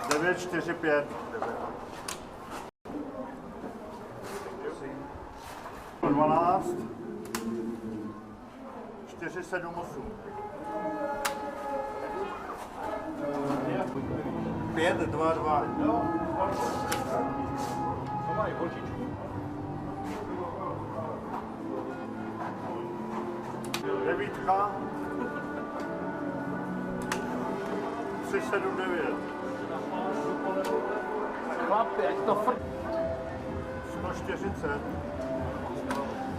9-4-5. 12. 4-7-8. 5-2-2. 9. 3-7-9. 140.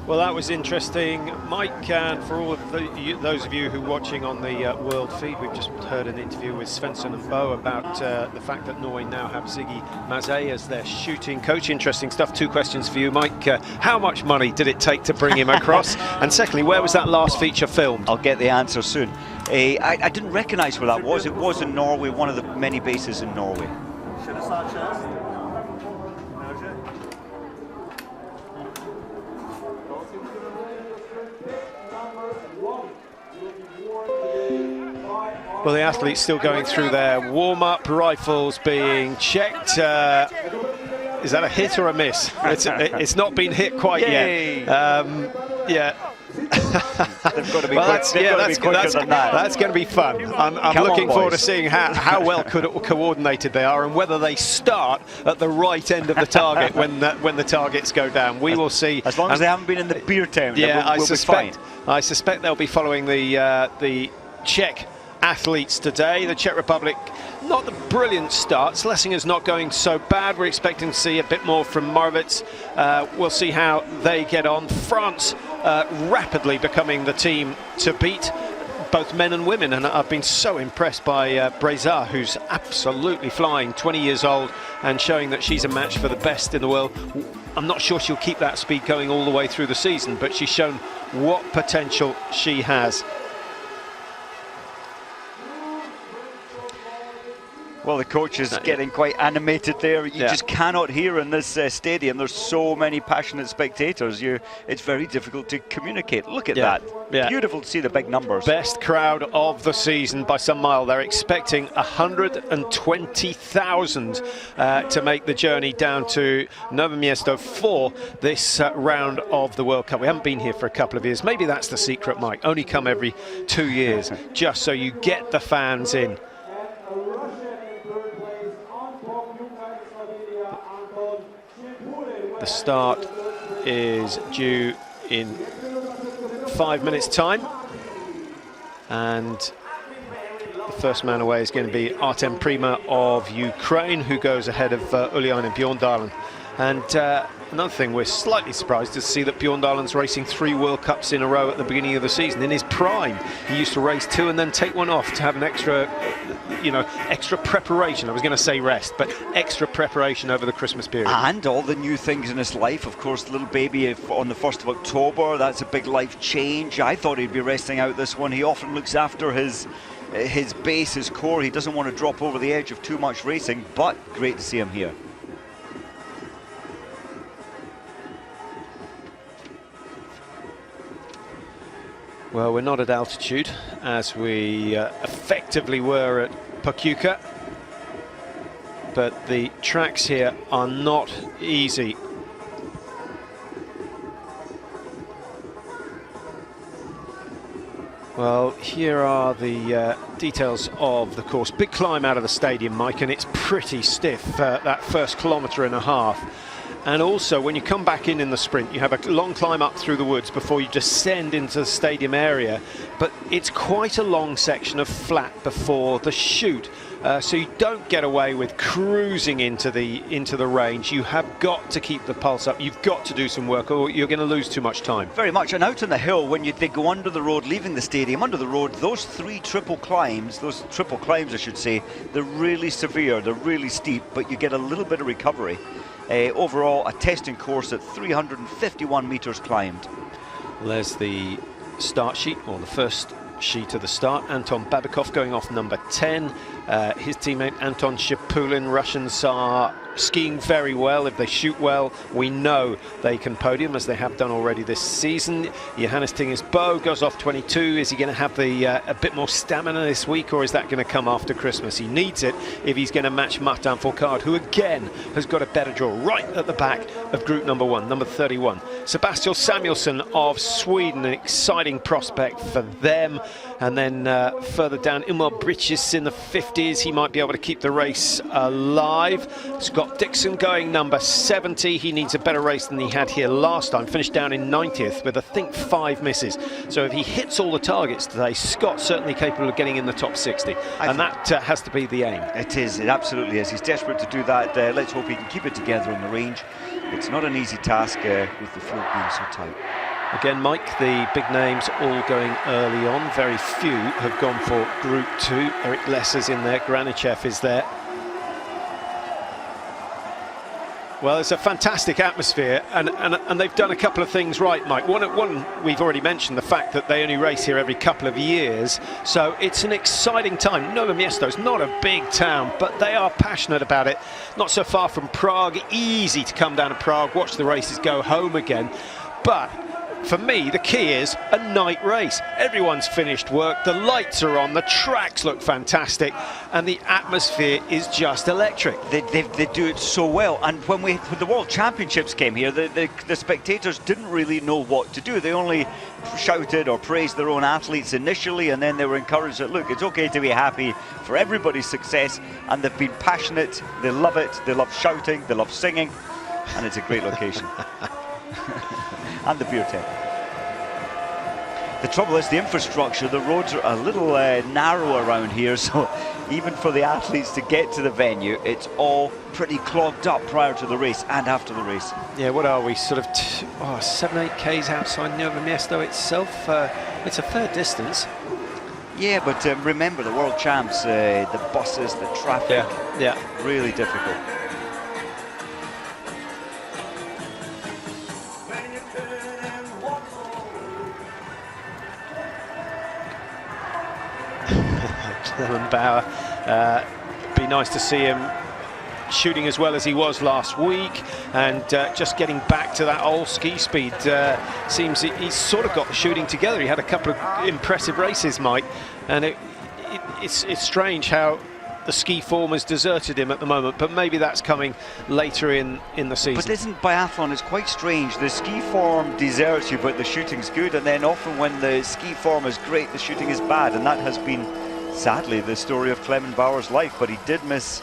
Well, that was interesting, Mike, and for all of those of you who are watching on the world feed, we've just heard an interview with Svensson and Bo about the fact that Norway now have Ziggy Mazet as their shooting coach. Interesting stuff. 2 questions for you, Mike. How much money did it take to bring him across? And secondly, where was that last feature filmed? I'll get the answer soon. I didn't recognise where that was. It was in Norway, one of the many bases in Norway. Well, the athletes still going through their warm-up, rifles being checked. Is that a hit or a miss? It's not been hit quite yet. Yeah. They've got to be quicker than that. That's going to be fun. I'm looking forward to seeing how well coordinated they are and whether they start at the right end of the target when the targets go down. We will see. As long as they haven't been in the beer town, yeah, we'll be fine. I suspect they'll be following the Czech athletes today. The Czech Republic, not the brilliant start. Schlesinger's not going so bad. We're expecting to see a bit more from Moravec. We'll see how they get on. France rapidly becoming the team to beat, both men and women, and I've been so impressed by Breza, who's absolutely flying, 20 years old, and showing that she's a match for the best in the world. I'm not sure she'll keep that speed going all the way through the season, but she's shown what potential she has. Well, the coach is getting quite animated there. You just cannot hear in this stadium. There's so many passionate spectators. It's very difficult to communicate. Look at that. Yeah. Beautiful to see the big numbers. Best crowd of the season by some mile. They're expecting 120,000 to make the journey down to Nove Mesto for this round of the World Cup. We haven't been here for a couple of years. Maybe that's the secret, Mike. Only come every 2 years, just so you get the fans in. The start is due in 5 minutes' time, and the first man away is going to be Artem Prima of Ukraine, who goes ahead of Uliana Bjorndalen. And another thing, we're slightly surprised to see that Bjorndalen's racing 3 World Cups in a row at the beginning of the season. In his prime, he used to race 2 and then take 1 off to have an extra, extra preparation. I was going to say rest, but extra preparation over the Christmas period. And all the new things in his life. Of course, the little baby on the 1st of October, that's a big life change. I thought he'd be resting out this one. He often looks after his base, his core. He doesn't want to drop over the edge of too much racing, but great to see him here. Well, we're not at altitude, as we effectively were at Pachuca, but the tracks here are not easy. Well, here are the details of the course. Big climb out of the stadium, Mike, and it's pretty stiff, that first 1.5 kilometres. And also, when you come back in the sprint, you have a long climb up through the woods before you descend into the stadium area. But it's quite a long section of flat before the chute. So you don't get away with cruising into the range. You have got to keep the pulse up. You've got to do some work, or you're going to lose too much time. Very much. And out on the hill, when they go under the road, leaving the stadium, under the road, those triple climbs, I should say, they're really severe. They're really steep, but you get a little bit of recovery. Overall, a testing course at 351 meters climbed. Well, there's the start sheet, or the first sheet of the start. Anton Babikov going off number 10. His teammate Anton Shipulin. Russians are skiing very well. If they shoot well, we know they can podium, as they have done already this season. Johannes Tinger's bow goes off 22. Is he going to have the a bit more stamina this week, or is that going to come after Christmas? He needs it if he's going to match Martin Fourcade, who again has got a better draw right at the back of group number 1, number 31. Sebastian Samuelsson of Sweden, an exciting prospect for them. And then further down, Ilmar Britjes in the 50s. He might be able to keep the race alive. Scott Dixon going number 70. He needs a better race than he had here last time. Finished down in 90th with, I think, 5 misses. So if he hits all the targets today, Scott's certainly capable of getting in the top 60. And that has to be the aim. It is, it absolutely is. He's desperate to do that. Let's hope he can keep it together on the range. It's not an easy task with the field being so tight. Again, Mike, the big names all going early on. Very few have gone for Group 2. Eric Lesser's in there, Granichev is there. Well, it's a fantastic atmosphere, and they've done a couple of things right, Mike. One, we've already mentioned the fact that they only race here every couple of years, so it's an exciting time. Nowe Mesto's not a big town, but they are passionate about it. Not so far from Prague, easy to come down to Prague, watch the races, go home again. But for me, the key is a night race. Everyone's finished work, the lights are on, the tracks look fantastic, and the atmosphere is just electric. They do it so well. And when the World Championships came here, the spectators didn't really know what to do. They only shouted or praised their own athletes initially, and then they were encouraged that, look, it's okay to be happy for everybody's success. And they've been passionate, they love it, they love shouting, they love singing, and it's a great location. And the beer tent. The trouble is the infrastructure, the roads are a little narrow around here, so even for the athletes to get to the venue, it's all pretty clogged up prior to the race and after the race. Yeah, what are we, sort of 7-8 Ks outside Nowe Mesto itself? It's a fair distance. Yeah, but remember the World Champs, the buses, the traffic, yeah. Really difficult. Clement Bauer, be nice to see him shooting as well as he was last week, and just getting back to that old ski speed. Seems he's sort of got the shooting together. He had a couple of impressive races, Mike, and it's strange how the ski form has deserted him at the moment, but maybe that's coming later in the season. But isn't biathlon, it's quite strange. The ski form deserts you, but the shooting's good, and then often when the ski form is great, the shooting is bad, and that has been, sadly, the story of Clement Bauer's life. But he did miss,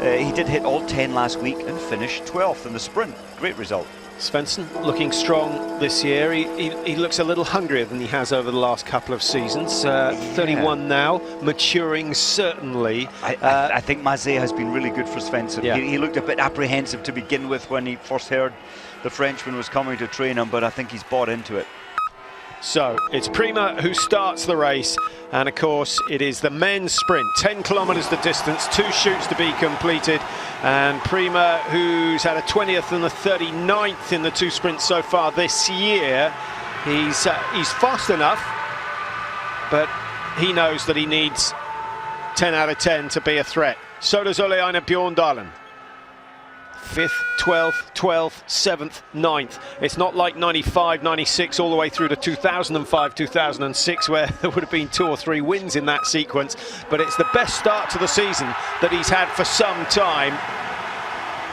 he did hit all 10 last week and finish 12th in the sprint. Great result. Svensson looking strong this year. He looks a little hungrier than he has over the last couple of seasons. 31 now, maturing certainly. I think Mazet has been really good for Svensson. Yeah. He looked a bit apprehensive to begin with when he first heard the Frenchman was coming to train him, but I think he's bought into it. So it's Prima who starts the race, and of course it is the men's sprint. 10 kilometers the distance, 2 shoots to be completed, and Prima, who's had a 20th and a 39th in the 2 sprints so far this year, he's fast enough, but he knows that he needs 10 out of 10 to be a threat. So does Ole Einar Bjorndalen. 5th, 12th, 12th, 7th, 9th. It's not like 95, 96 all the way through to 2005, 2006 where there would have been 2 or 3 wins in that sequence, but it's the best start to the season that he's had for some time.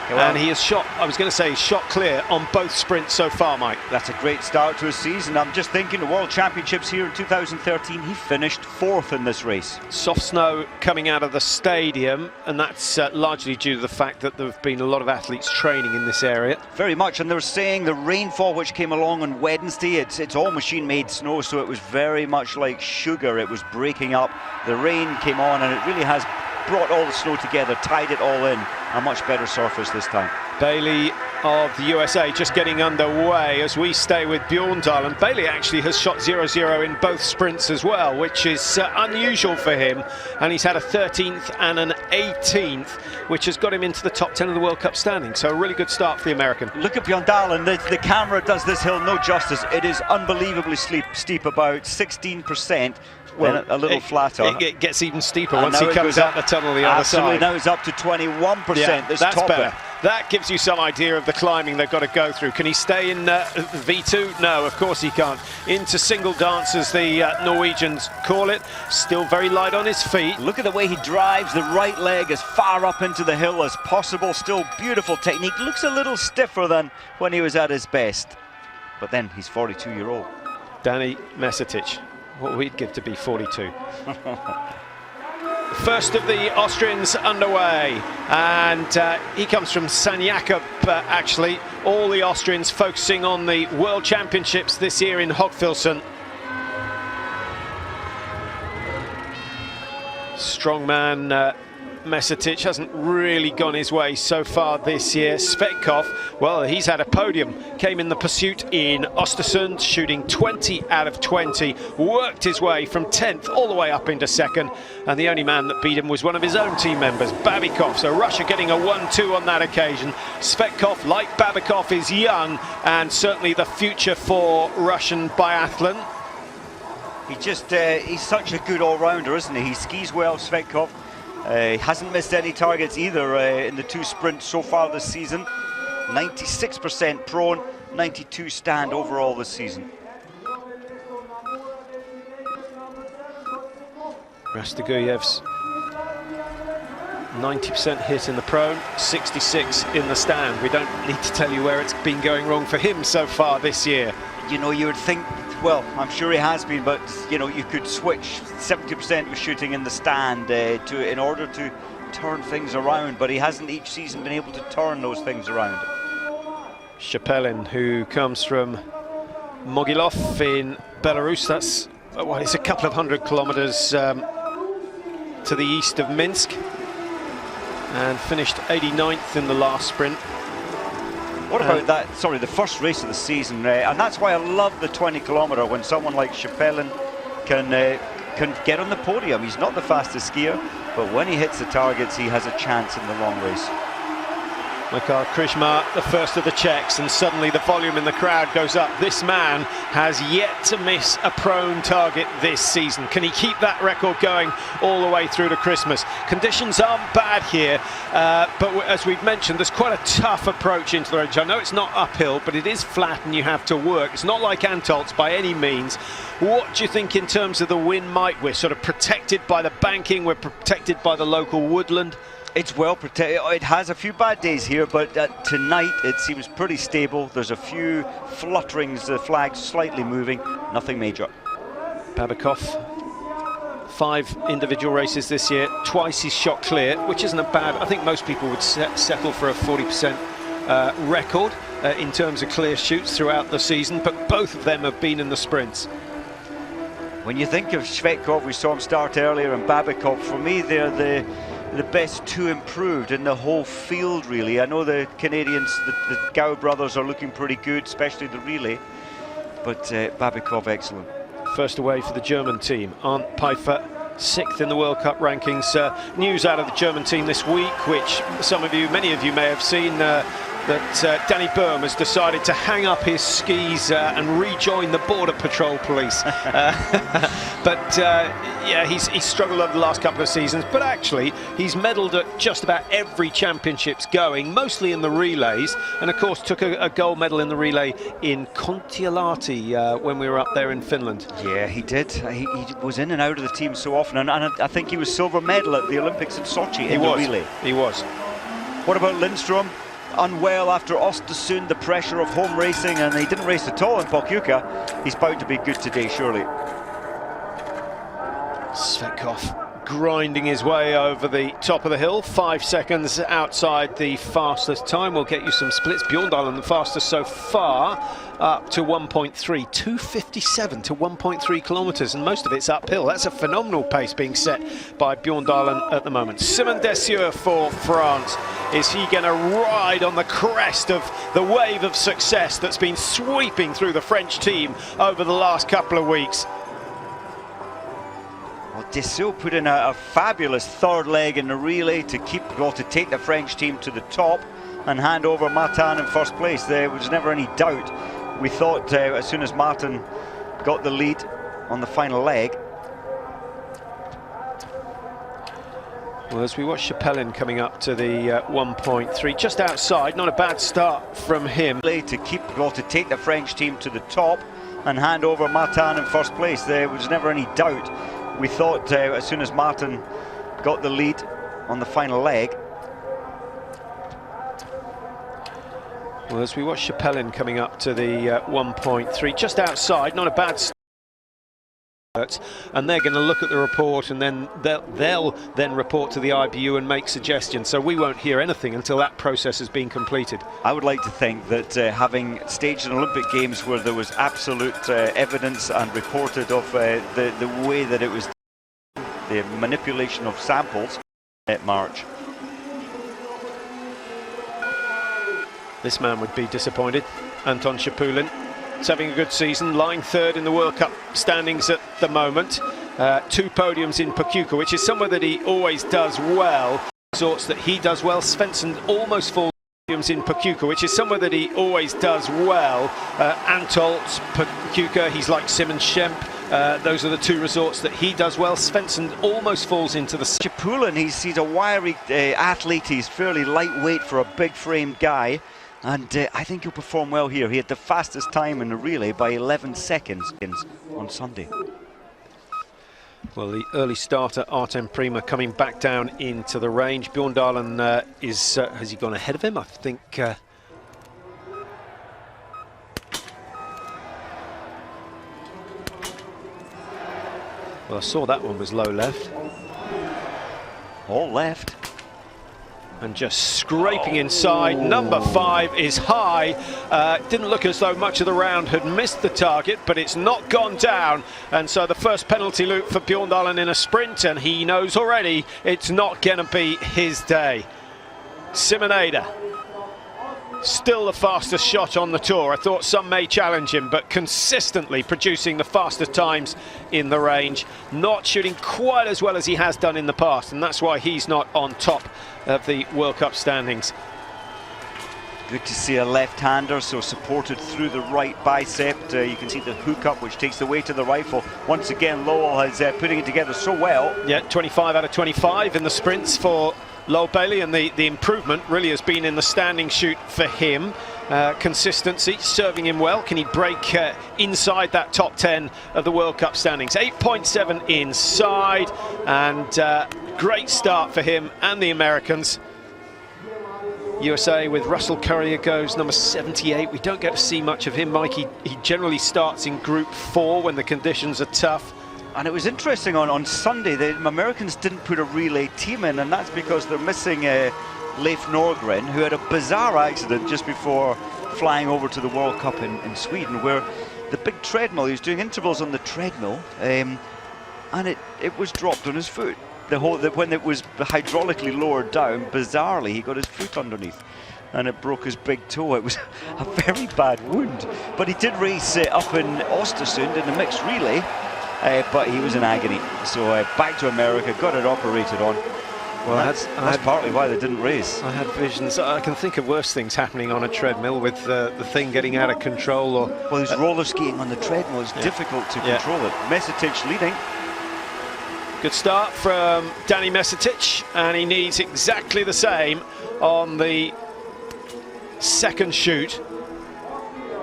And he has shot, I was going to say, shot clear on both sprints so far, Mike. That's a great start to a season. I'm just thinking the World Championships here in 2013, he finished 4th in this race. Soft snow coming out of the stadium, and that's largely due to the fact that there have been a lot of athletes training in this area. Very much, and they're saying the rainfall which came along on Wednesday, it's all machine-made snow, so it was very much like sugar. It was breaking up. The rain came on, and it really has brought all the snow together, tied it all in. A much better surface this time. Bailey of the USA just getting underway as we stay with Bjorndalen. Bailey actually has shot 0-0 in both sprints as well, which is unusual for him, and he's had a 13th and an 18th, which has got him into the top 10 of the World Cup standing. So a really good start for the American. Look at Bjorndalen. The camera does this hill no justice. It is unbelievably steep, about 16%, well, a little flatter. It gets even steeper And once he comes out the tunnel the other side. Absolutely, now it's up to 21%. Yeah, this that's topper. better. That gives you some idea of the climbing they've got to go through. Can he stay in V2? No, of course he can't. Into single dance, as the Norwegians call it. Still very light on his feet. Look at the way he drives the right leg as far up into the hill as possible. Still beautiful technique. Looks a little stiffer than when he was at his best. But then he's 42-year-old. Danny Mesetic, what we'd give to be 42. First of the Austrians underway, and he comes from San Jakob, actually. All the Austrians focusing on the World Championships this year in Hogfilsen. Strongman Mesetic hasn't really gone his way so far this year. Svetkov, well, he's had a podium, came in the pursuit in Östersund, shooting 20 out of 20, worked his way from 10th all the way up into second, and the only man that beat him was one of his own team members, Babikov. So Russia getting a 1-2 on that occasion. Svetkov, like Babikov, is young, and certainly the future for Russian biathlon. He's such a good all-rounder, isn't he? He skis well, Svetkov. He hasn't missed any targets either in the 2 sprints so far this season. 96% prone, 92 stand overall this season. Rastaguyev's 90% hit in the prone, 66 in the stand. We don't need to tell you where it's been going wrong for him so far this year. You know, you would think, well, I'm sure he has been, but you know, you could switch 70% of shooting in the stand in order to turn things around, but he hasn't each season been able to turn those things around. Shapelin, who comes from Mogilov in Belarus, that's, well, it's a couple of 100 kilometers to the east of Minsk, and finished 89th in the last sprint. What about that? Sorry, the first race of the season, and that's why I love the 20-kilometer when someone like Shapelin can get on the podium. He's not the fastest skier, but when he hits the targets, he has a chance in the long race. Mikhail Krishma, the first of the Czechs, and suddenly the volume in the crowd goes up. This man has yet to miss a prone target this season. Can he keep that record going all the way through to Christmas? Conditions aren't bad here, but as we've mentioned, there's quite a tough approach into the range. I know it's not uphill, but it is flat and you have to work. It's not like Antolz by any means. What do you think in terms of the wind might? We're sort of protected by the banking, we're protected by the local woodland. It's well protected. It has a few bad days here, but tonight it seems pretty stable. There's a few flutterings, the flag slightly moving, nothing major. Babikov, 5 individual races this year, twice he's shot clear, which isn't a bad. I think most people would settle for a 40% record in terms of clear shoots throughout the season, but both of them have been in the sprints. When you think of Svetkov, we saw him start earlier, and Babikov, for me, they're the best 2 improved in the whole field, really. I know the Canadians, the Gao brothers, are looking pretty good, especially the relay, but Babikov, excellent. First away for the German team, Arndt Pfeiffer, 6th in the World Cup rankings. News out of the German team this week, which many of you may have seen, that Danny Böhm has decided to hang up his skis and rejoin the Border Patrol Police. Yeah, he's struggled over the last couple of seasons, but actually he's medalled at just about every championships going, mostly in the relays, and of course took a gold medal in the relay in Kontiolahti when we were up there in Finland. Yeah, he did. He was in and out of the team so often, and I think he was silver medal at the Olympics in Sochi in the relay. He was. What about Lindström? Unwell after Östersund, the pressure of home racing, and he didn't race at all in Pokljuka. He's bound to be good today, surely. Svetkov grinding his way over the top of the hill, 5 seconds outside the fastest time. We'll get you some splits. Bjorndalen the fastest so far, up to 1.3, 2:57 to 1.3 kilometers, and most of it's uphill. That's a phenomenal pace being set by Bjorndalen at the moment. Simon Dessieux for France. Is he going to ride on the crest of the wave of success that's been sweeping through the French team over the last couple of weeks? Well, Dessieux put in a fabulous third leg in the relay to take the French team to the top and hand over Martin in first place. There was never any doubt. We thought as soon as Martin got the lead on the final leg, Well, as we watch Chappellin coming up to the 1.3, just outside, not a bad start from him. To take the French team to the top and hand over Martin in first place. There was never any doubt. We thought as soon as Martin got the lead on the final leg. Well, as we watch Chappellin coming up to the 1.3, just outside, not a bad start. And they're going to look at the report, and then they'll then report to the IBU and make suggestions. So we won't hear anything until that process has been completed. I would like to think that having staged an Olympic Games where there was absolute evidence and reported of the way that it was, the manipulation of samples at March. This man would be disappointed, Anton Chappellin. He's having a good season, lying third in the World Cup standings at the moment. 2 podiums in Pachuca, which is somewhere that he always does well. Resorts that he does well. Svensson almost falls podiums in Pachuca, which is somewhere that he always does well. Antolz, Pachuca, he's like Simon Schemp. Those are the 2 resorts that he does well. Svensson almost falls into the... Chappellin, he's a wiry athlete. He's fairly lightweight for a big-framed guy. And I think he'll perform well here. He had the fastest time in the relay by 11 seconds on Sunday. Well, the early starter, Artem Prima, coming back down into the range. Bjorn Dahlen has he gone ahead of him? I think... Well, I saw that one was low left. All left. And just scraping inside. Number 5 is high. Didn't look as though much of the round had missed the target, but it's not gone down. And so the first penalty loop for Bjorn Dahlen in a sprint, and he knows already it's not going to be his day. Simoneda, still the fastest shot on the tour. I thought some may challenge him, but consistently producing the fastest times in the range. Not shooting quite as well as he has done in the past, and that's why he's not on top of the World Cup standings. Good to see a left-hander, so supported through the right bicep. You can see the hookup, which takes the weight of the rifle. Once again, Lowell is putting it together so well. Yeah, 25 out of 25 in the sprints for Lowell Bailey, and the improvement really has been in the standing shoot for him. Consistency, serving him well. Can he break inside that top 10 of the World Cup standings? 8.7 inside, and great start for him and the Americans. USA with Russell Currier goes number 78. We don't get to see much of him, Mike. He generally starts in Group 4 when the conditions are tough. And it was interesting on Sunday, the Americans didn't put a relay team in, and that's because they're missing Leif Norgren, who had a bizarre accident just before flying over to the World Cup in Sweden, where the big treadmill, he was doing intervals on the treadmill, and it was dropped on his foot. When it was hydraulically lowered down, bizarrely, he got his foot underneath, and it broke his big toe. It was a very bad wound. But he did race up in Östersund in the mixed relay, but he was in agony. So back to America, got it operated on. Well, that's partly why they didn't race. I had visions. I can think of worse things happening on a treadmill, with the thing getting out of control. Or well, he's roller skiing on the treadmill. It's difficult to control it. Mesitic leading. Good start from Danny Mesitic, and he needs exactly the same on the second shoot.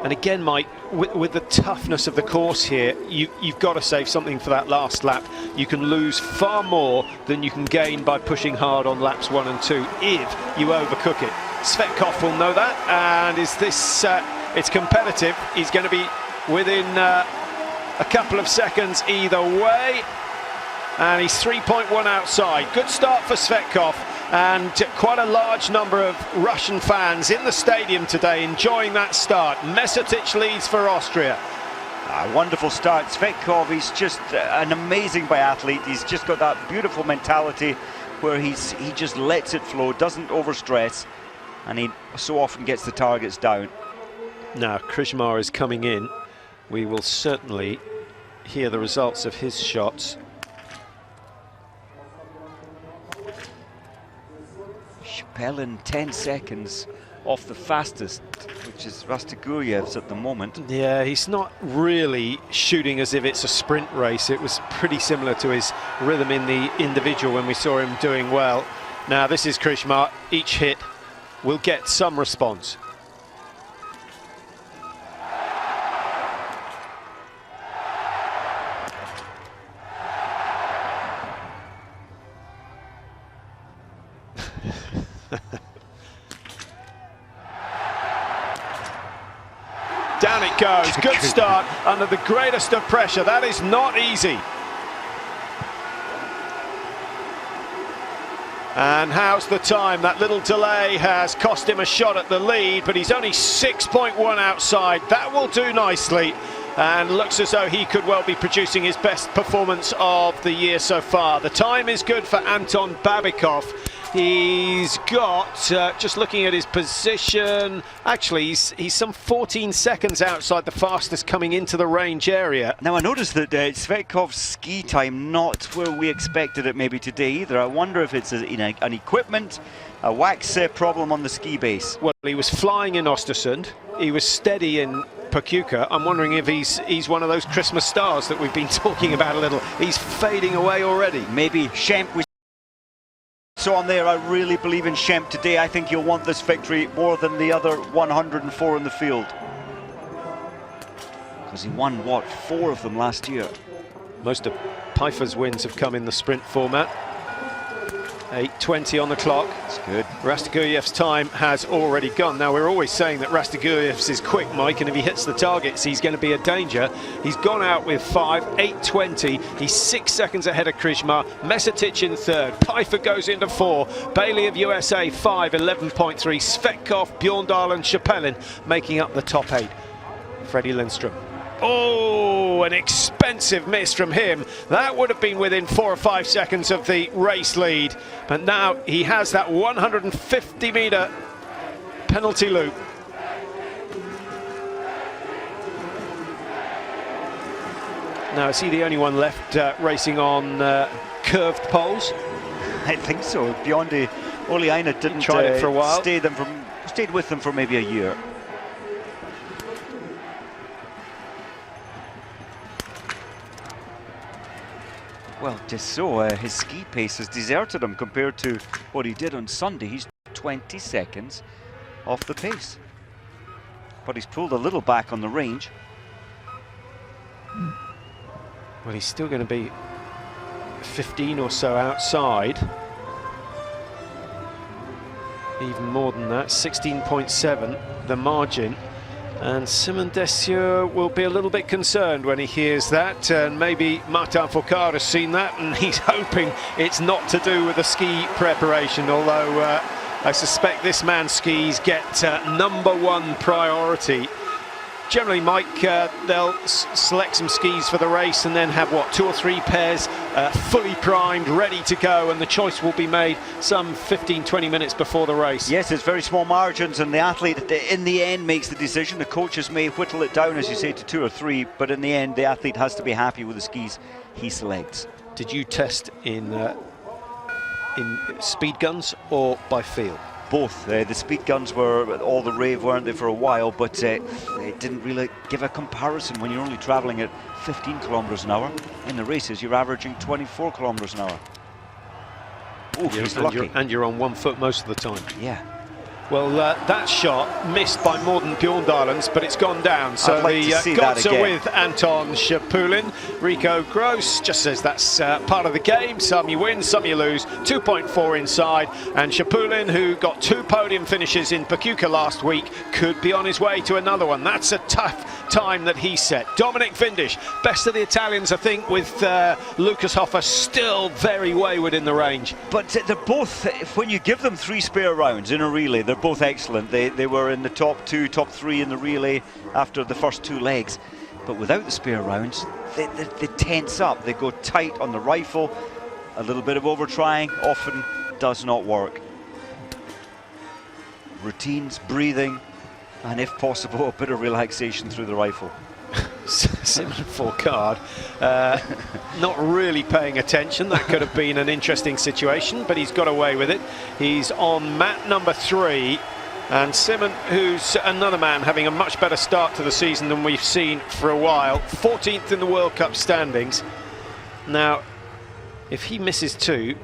And again, Mike, with the toughness of the course here, you've got to save something for that last lap. You can lose far more than you can gain by pushing hard on laps 1 and 2 if you overcook it. Svetkov will know that, and it's competitive. He's going to be within a couple of seconds either way. And he's 3.1 outside. Good start for Svetkov, and quite a large number of Russian fans in the stadium today enjoying that start. Mesitic leads for Austria. A wonderful start. Svetkov, he's just an amazing biathlete. He's just got that beautiful mentality where he just lets it flow, doesn't overstress, and he so often gets the targets down. Now Krishmar is coming in. We will certainly hear the results of his shots. Shpelin 10 seconds off the fastest, which is Rastiguriev's at the moment. Yeah, he's not really shooting as if it's a sprint race. It was pretty similar to his rhythm in the individual when we saw him doing well. Now this is Krishmar. Each hit will get some response. Down it goes. Good start under the greatest of pressure. That is not easy. And how's the time? That little delay has cost him a shot at the lead, but he's only 6.1 outside. That will do nicely, and looks as though he could well be producing his best performance of the year so far. The time is good for Anton Babikov. He's got, just looking at his position, actually he's some 14 seconds outside the fastest coming into the range area. Now I noticed that Cvetkov's ski time not where we expected it maybe today either. I wonder if it's an equipment, a wax problem on the ski base. Well, he was flying in Östersund, he was steady in Pachuca. I'm wondering if he's one of those Christmas stars that we've been talking about a little. He's fading away already. Maybe Schemp was so on there. I really believe in Schemp today. I think he'll want this victory more than the other 104 in the field. Because he won, what, 4 of them last year. Most of Pfeiffer's wins have come in the sprint format. 8:20 on the clock. That's good. Rastiguriev's time has already gone. Now, we're always saying that Rastiguriev's is quick, Mike, and if he hits the targets, he's going to be a danger. He's gone out with 5, 8:20. He's 6 seconds ahead of Krishmar. Mesetic in third. Pfeiffer goes into 4. Bailey of USA, 5, 11.3. Cvetkov, Bjorndal and Shpelin making up the top 8. Freddie Lindstrom. Oh, an expensive miss from him. That would have been within 4 or 5 seconds of the race lead. But now he has that 150-meter penalty loop. Now, is he the only one left racing on curved poles? I think so. Biondi Oleina didn't tried it for a while. Stayed with them for maybe a year. Well, just so, his ski pace has deserted him compared to what he did on Sunday. He's 20 seconds off the pace. But he's pulled a little back on the range. Well, he's still going to be 15 or so outside. Even more than that, 16.7, the margin. And Simon Dessieux will be a little bit concerned when he hears that, and maybe Martin Fourcade has seen that, and he's hoping it's not to do with the ski preparation, although I suspect this man's skis get #1 priority. Generally, Mike, they'll select some skis for the race and then have, what, 2 or 3 pairs fully primed, ready to go, and the choice will be made some 15-20 minutes before the race. Yes, it's very small margins, and the athlete, in the end, makes the decision. The coaches may whittle it down, as you say, to 2 or 3, but in the end, the athlete has to be happy with the skis he selects. Did you test in speed guns or by feel? Both. The speed guns were all the rave, weren't they, for a while, but it didn't really give a comparison when you're only travelling at 15 kilometres an hour. In the races, you're averaging 24 kilometres an hour. Oh, he's lucky. And you're on 1 foot most of the time. Yeah. Well, that shot missed by more than Bjorndalens, but it's gone down. So like the gods are with Anton Shpelin. Rico Gross just says that's part of the game. Some you win, some you lose. 2.4 inside. And Shpelin, who got 2 podium finishes in Pachuca last week, could be on his way to another one. That's a tough time that he set. Dominic Vindish, best of the Italians, I think, with Lucas Hoffa still very wayward in the range. But they're both, when you give them 3 spare rounds in a relay, they're both excellent. They were in the top 2, top 3 in the relay after the first 2 legs. But without the spare rounds, they tense up. They go tight on the rifle. A little bit of over-trying often does not work. Routines, breathing, and if possible, a bit of relaxation through the rifle. Simon Fourcade not really paying attention. That could have been an interesting situation, but he's got away with it. He's on mat number 3, and Simon, who's another man having a much better start to the season than we've seen for a while, 14th in the World Cup standings. Now, if he misses 2,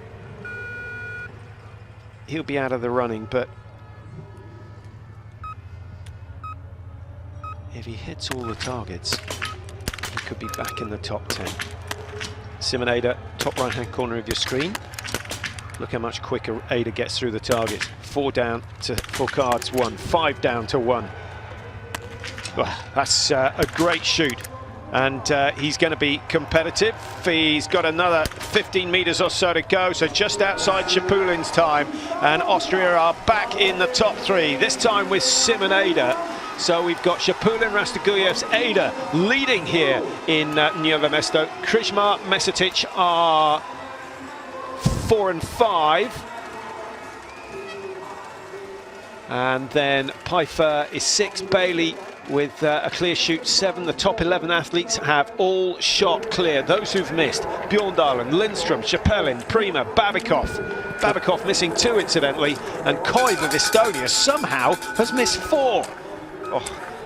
he'll be out of the running, but if he hits all the targets, he could be back in the top 10. Simon Ada, top right-hand corner of your screen. Look how much quicker Ada gets through the targets. 4 down to Fourcade's 1, 5 down to 1. Well, that's a great shoot. And he's going to be competitive. He's got another 15 meters or so to go, so just outside Shapulin's time. And Austria are back in the top 3, this time with Simon Ada. So we've got Shapulin, Rastaguyev's Ada leading here in NOVE MESTO. Krishma, Mesetic are 4 and 5. And then Pfeiffer is 6, Bailey with a clear shoot 7. The top 11 athletes have all shot clear. Those who've missed: Bjorndalen, Lindstrom, Chapelin, Prima, Babikov. Babikov missing 2 incidentally, and Koiv of Estonia somehow has missed 4. Oh,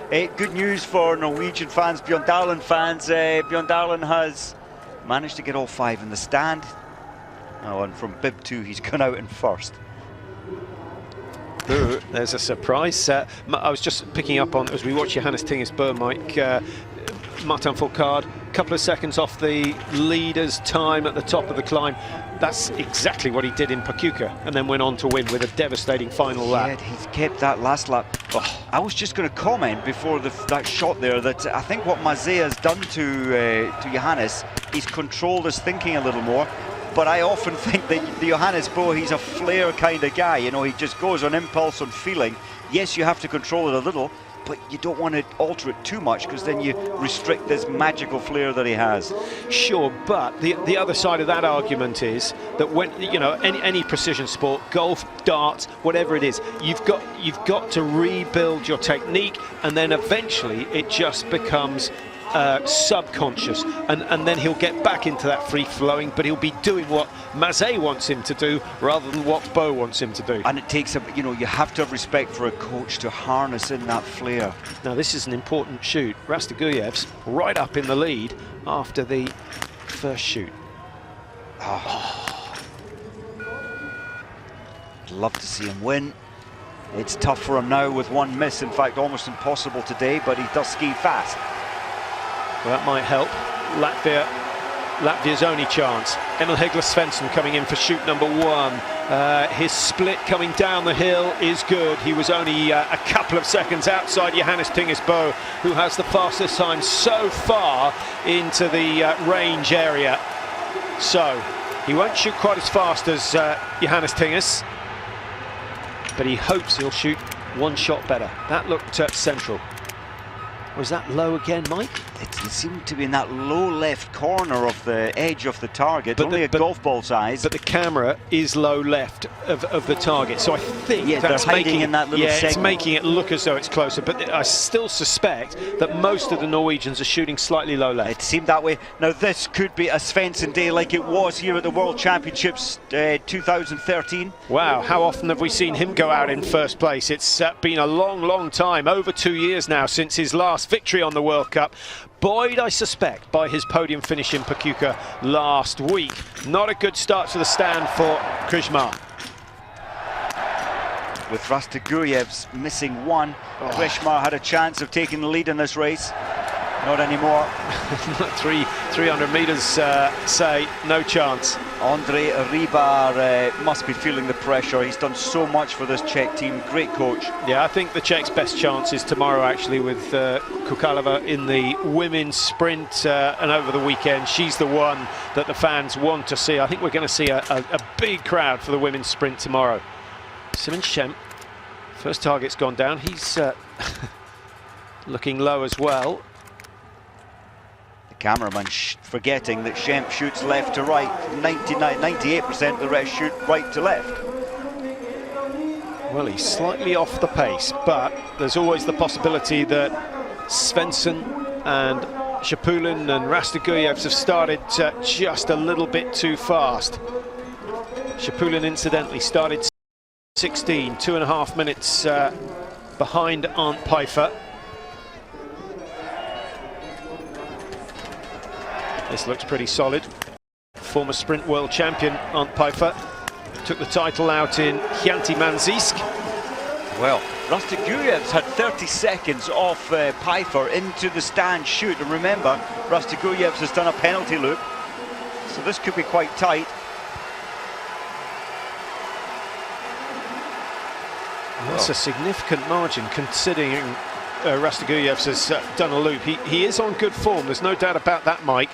good news for Norwegian fans, Bjorndalen fans. Bjorndalen has managed to get all 5 in the stand. Oh, and from bib 2 he's gone out in first. Ooh, there's a surprise. I was just picking up on, as we watch Johannes Tinges Bø, Mike, Martin Fourcade, a couple of seconds off the leader's time at the top of the climb. That's exactly what he did in Pachuca, and then went on to win with a devastating final lap. He's kept that last lap. Oh, I was just going to comment before that shot there that I think what Mazet has done to Johannes, he's controlled his thinking a little more. But I often think that the Johannes Bø, he's a flair kind of guy, you know, he just goes on impulse, on feeling. Yes, you have to control it a little, but you don't want to alter it too much, because then you restrict this magical flair that he has. Sure, but the other side of that argument is that when, you know, any precision sport, golf, darts, whatever it is, you've got to rebuild your technique, and then eventually it just becomes subconscious, and then he'll get back into that free-flowing, but he'll be doing what Mazet wants him to do rather than what Bø wants him to do. And it takes you know, you have to have respect for a coach to harness in that flair. Now this is an important shoot. Rastaguyev's right up in the lead after the first shoot. Oh. I'd love to see him win. It's tough for him now with 1 miss, in fact almost impossible today, but he does ski fast. Well, that might help. Latvia's only chance. Emil Hegler Svensson coming in for shoot number 1. His split coming down the hill is good. He was only a couple of seconds outside Johannes Tinges Bø, who has the fastest time so far into the range area. So he won't shoot quite as fast as Johannes Tinges, but he hopes he'll shoot 1 shot better. That looked central. Was that low again, Mike? It seemed to be in that low left corner of the edge of the target, but only a golf ball size. But the camera is low left of the target, so I think that's making in that little segment. It's making it look as though it's closer, but I still suspect that most of the Norwegians are shooting slightly low left. It seemed that way. Now this could be a Svensson day like it was here at the World Championships 2013. Wow, how often have we seen him go out in first place? It's been a long time, over 2 years now since his last victory on the World Cup. Buoyed, I suspect, by his podium finish in Pachuca last week. Not a good start to the stand for Krishma. With Rastaguyev's missing 1, Krishma had a chance of taking the lead in this race. Not anymore. 300 meters, say, no chance. Andre Rybar must be feeling the pressure. He's done so much for this Czech team. Great coach. Yeah, I think the Czechs' best chance is tomorrow, actually, with Kukalova in the women's sprint. And over the weekend, she's the one that the fans want to see. I think we're going to see a big crowd for the women's sprint tomorrow. Simon Schempp, first target's gone down. He's looking low as well. Cameraman forgetting that Schempp shoots left to right. 98% of the rest shoot right to left. Well, he's slightly off the pace, but there's always the possibility that Svensson and Shapulin and Rastiguyevs have started just a little bit too fast. Shapulin, incidentally, started 16, 2.5 minutes behind Arndt Pfeiffer. This looks pretty solid. Former sprint world champion Arndt Pfeiffer took the title out in Khanty-Mansiysk. Well, Rastiguyev's had 30 seconds off Pfeiffer into the stand shoot, and remember, Rastiguyev's has done a penalty loop, so this could be quite tight. That's a significant margin considering Rastiguyev's has done a loop. He is on good form, there's no doubt about that, Mike.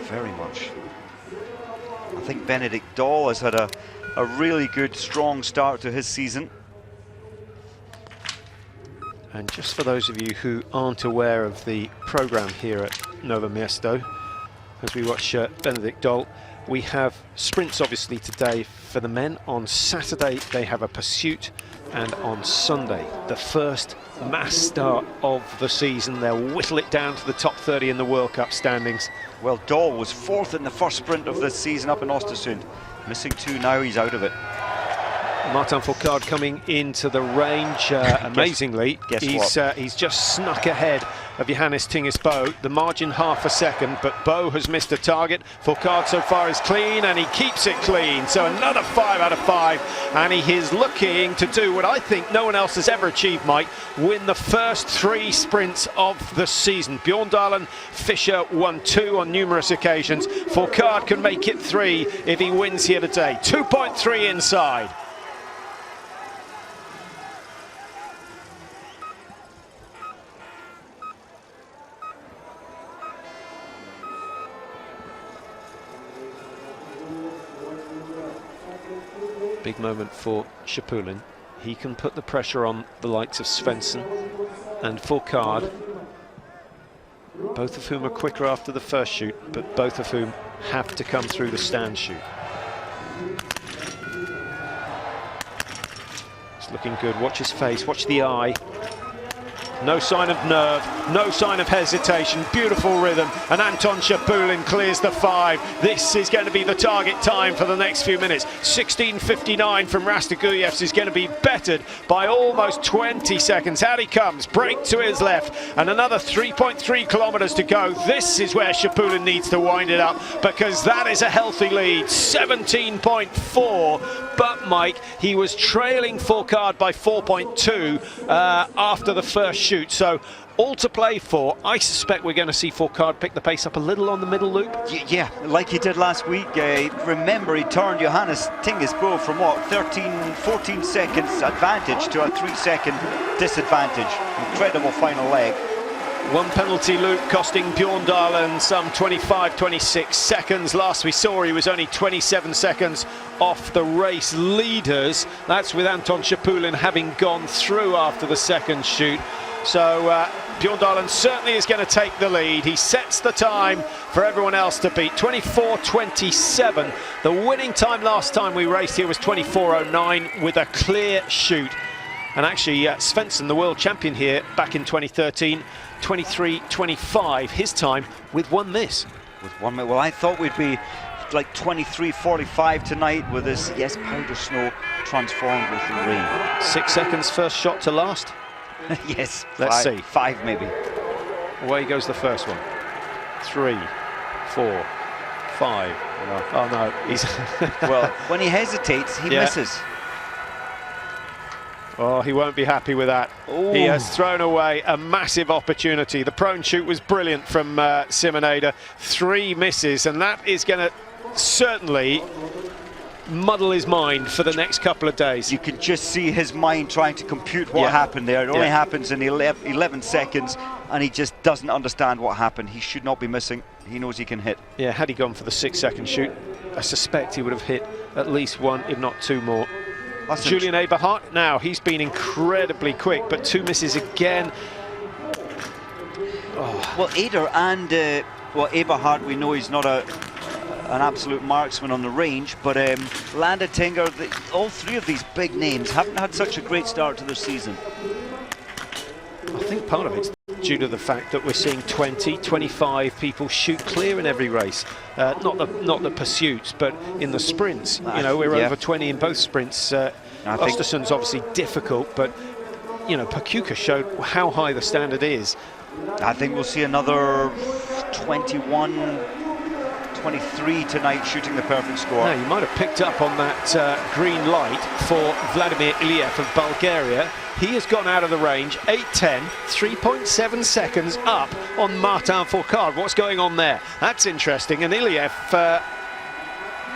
Very much. I think Benedikt Dahl has had a really good, strong start to his season. And just for those of you who aren't aware of the programme here at NOVE MESTO, as we watch Benedikt Dahl, we have sprints obviously today for the men. On Saturday they have a pursuit, and on Sunday the first mass start of the season. They'll whittle it down to the top 30 in the World Cup standings. Well, Dahl was 4th in the first sprint of this season up in Östersund. Missing 2 now, he's out of it. Martin Fourcade coming into the range. Amazingly, he's just snuck ahead of Johannes Tingis Bo. The margin half a second, but Bo has missed a target. Fourcade so far is clean, and he keeps it clean. So another 5 out of 5, and he is looking to do what I think no one else has ever achieved, Mike: win the first 3 sprints of the season. Bjorndalen, Fischer won 2 on numerous occasions. Fourcade can make it 3 if he wins here today. 2.3 inside. Big moment for Shapulin. He can put the pressure on the likes of Svensson and Fourcade, both of whom are quicker after the first shoot, but both of whom have to come through the stand shoot. It's looking good. Watch his face, watch the eye. No sign of nerve, no sign of hesitation, beautiful rhythm, and Anton Shapulin clears the 5. This is going to be the target time for the next few minutes. 16:59 from Rastiguyevs is going to be bettered by almost 20 seconds. Out he comes, break to his left, and another 3.3 kilometers to go. This is where Shapulin needs to wind it up, because that is a healthy lead, 17.4. But Mike, he was trailing Fourcade by 4.2 after the first shoot, so all to play for. I suspect we're going to see Fourcade pick the pace up a little on the middle loop. Yeah, like he did last week. Remember, he turned Johannes Tingis Bo from what, 14 seconds advantage to a 3-second disadvantage. Incredible final leg. 1 penalty loop costing Bjorndalen some 25-26 seconds. Last we saw he was only 27 seconds off the race leaders. That's with Anton Shapulin having gone through after the second shoot. So Bjorndalen certainly is going to take the lead. He sets the time for everyone else to beat, 24:27. The winning time last time we raced here was 24:09 with a clear shoot. And actually Svensson, the world champion here back in 2013, 23:25, his time with 1 miss. With 1 minute. Well, I thought we'd be like 23:45 tonight with this, yes, powder snow transformed with the rain. 6 seconds first shot to last. Yes, let's see. 5 maybe. Away goes the first one. 3, 4, 5. Oh no, he's well, when he hesitates, he misses. Oh, he won't be happy with that. Ooh. He has thrown away a massive opportunity. The prone shoot was brilliant from Simoneda. 3 misses, and that is going to certainly muddle his mind for the next couple of days. You can just see his mind trying to compute what happened there. It only happens in 11 seconds, and he just doesn't understand what happened. He should not be missing. He knows he can hit. Yeah, had he gone for the 6-second shoot, I suspect he would have hit at least 1, if not 2 more. Julian Eberhardt, now he's been incredibly quick, but 2 misses again. Oh. Well, Eder and Eberhardt, we know he's not an absolute marksman on the range, but Landetinger, all 3 of these big names haven't had such a great start to their season. I think part of it's due to the fact that we're seeing 20, 25 people shoot clear in every race. Not the pursuits, but in the sprints. You know, we're over 20 in both sprints. Östersund's obviously difficult, but you know, Pachuca showed how high the standard is. I think we'll see another 21, 23 tonight shooting the perfect score. Now, you might have picked up on that green light for Vladimir Iliev of Bulgaria. He has gone out of the range, 8:10, 3.7 seconds up on Martin Fourcade. What's going on there? That's interesting. And Iliev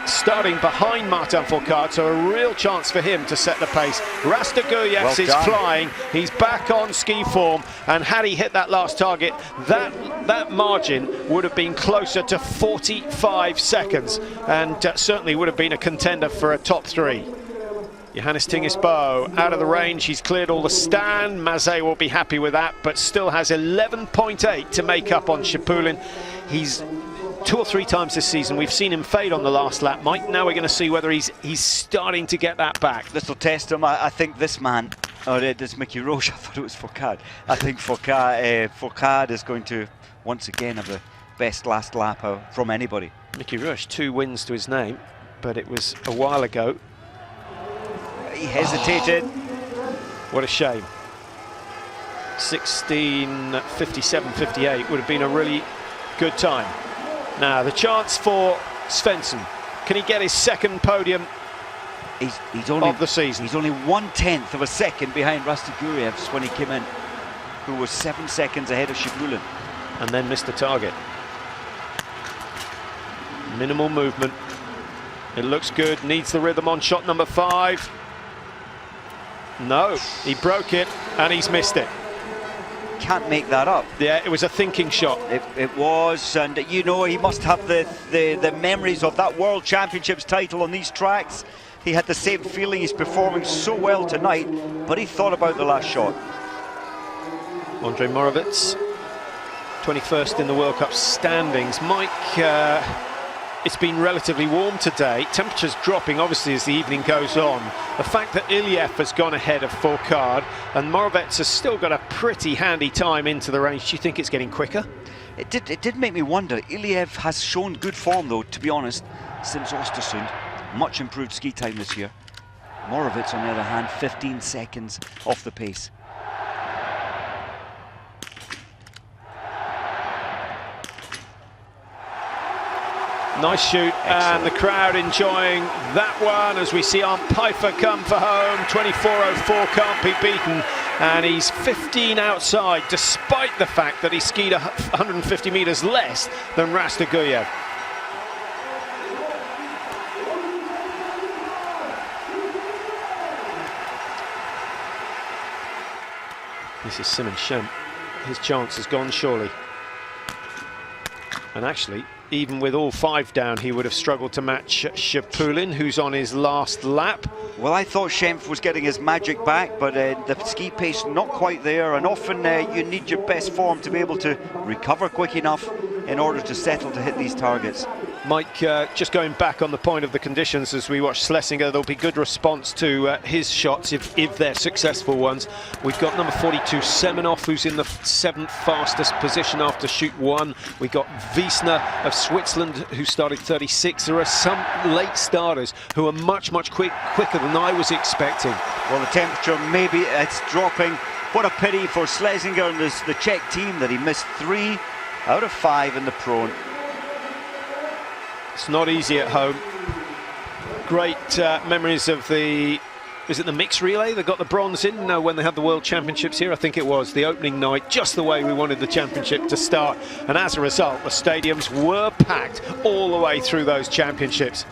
starting behind Martin Fourcade, so a real chance for him to set the pace. Rastagurjevs is flying. He's back on ski form, and had he hit that last target, that margin would have been closer to 45 seconds, and certainly would have been a contender for a top 3. Johannes Tingesbo out of the range. He's cleared all the stand. Mazet will be happy with that, but still has 11.8 to make up on Šepulin. He's 2 or 3 times this season we've seen him fade on the last lap, Mike. Now we're going to see whether he's starting to get that back. This will test him. I think this man, this Mickey Roche, I thought it was Fourcade. I think Fourcade is going to once again have the best last lap from anybody. Mickey Roche, 2 wins to his name, but it was a while ago. He hesitated. What a shame. 16:57.58 would have been a really good time. Now the chance for Svensson. Can he get his second podium He's only, of the season? He's only 1/10 of a second behind Rastagurjevs when he came in, who was 7 seconds ahead of Šepulin. And then missed the target. Minimal movement. It looks good. Needs the rhythm on shot number 5. No, he broke it and he's missed it. Can't make that up. Yeah, it was a thinking shot. It was, and you know, he must have the memories of that World Championships title on these tracks. He had the same feeling. He's performing so well tonight, but he thought about the last shot. Andrej Moravec, 21st in the World Cup standings. Mike, it's been relatively warm today. Temperatures dropping, obviously, as the evening goes on. The fact that Iliev has gone ahead of Fourcade and Moravec has still got a pretty handy time into the range. Do you think it's getting quicker? It did make me wonder. Iliev has shown good form, though, to be honest, since Östersund. Much improved ski time this year. Moravec, on the other hand, 15 seconds off the pace. Nice shoot. Excellent. And the crowd enjoying that one as we see Arne Pfeiffer come for home. 24.04 can't be beaten, and he's 15 outside despite the fact that he skied 150 meters less than Rastagurjev. This is Simon Schempp. His chance has gone surely. And actually, even with all 5 down, he would have struggled to match Šepulin, who's on his last lap. Well, I thought Schempp was getting his magic back, but the ski pace not quite there, and often you need your best form to be able to recover quick enough in order to settle to hit these targets. Mike, just going back on the point of the conditions as we watch Schlesinger, there'll be good response to his shots if they're successful ones. We've got number 42 Semenov, who's in the 7th fastest position after shoot 1. We got Wiesner of Switzerland, who started 36. There are some late starters who are much quicker than I was expecting. Well, the temperature, maybe it's dropping. What a pity for Schlesinger and the Czech team that he missed 3 out of 5 in the prone. It's not easy at home. Great memories of the mixed relay that got the bronze in when they had the World Championships here. I think it was the opening night, just the way we wanted the championship to start, and as a result the stadiums were packed all the way through those championships.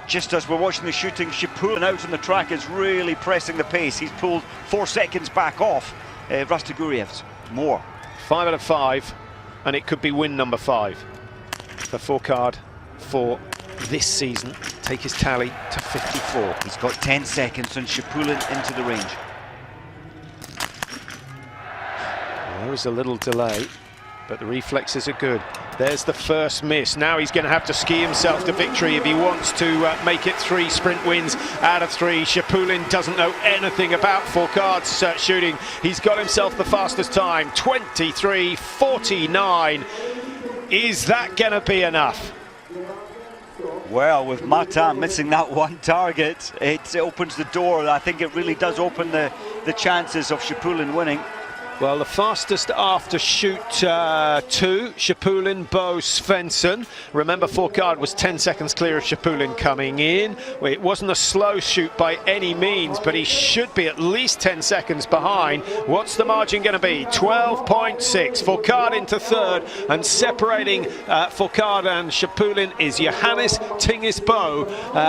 Just as we're watching the shooting, Šepulin out on the track is really pressing the pace. He's pulled 4 seconds back off Rastagurjevs. More. 5 out of 5, and it could be win number 5 for Fourcade for this season. Take his tally to 54. He's got 10 seconds on Šepulin into the range. There was a little delay. but the reflexes are good. There's the first miss. Now he's going to have to ski himself to victory if he wants to make it 3 sprint wins out of 3. Shapulin doesn't know anything about Fourcade's shooting. He's got himself the fastest time, 23:49. Is that going to be enough? Well, with Martin missing that one target, it opens the door. I think it really does open the chances of Shapulin winning. Well, the fastest after shoot 2, Shapulin, Bo, Svensson. Remember, Fourcade was 10 seconds clear of Shapulin coming in. Well, it wasn't a slow shoot by any means, but he should be at least 10 seconds behind. What's the margin going to be? 12.6. Fourcade into 3rd, and separating Fourcade and Shapulin is Johannes Tingis Bo.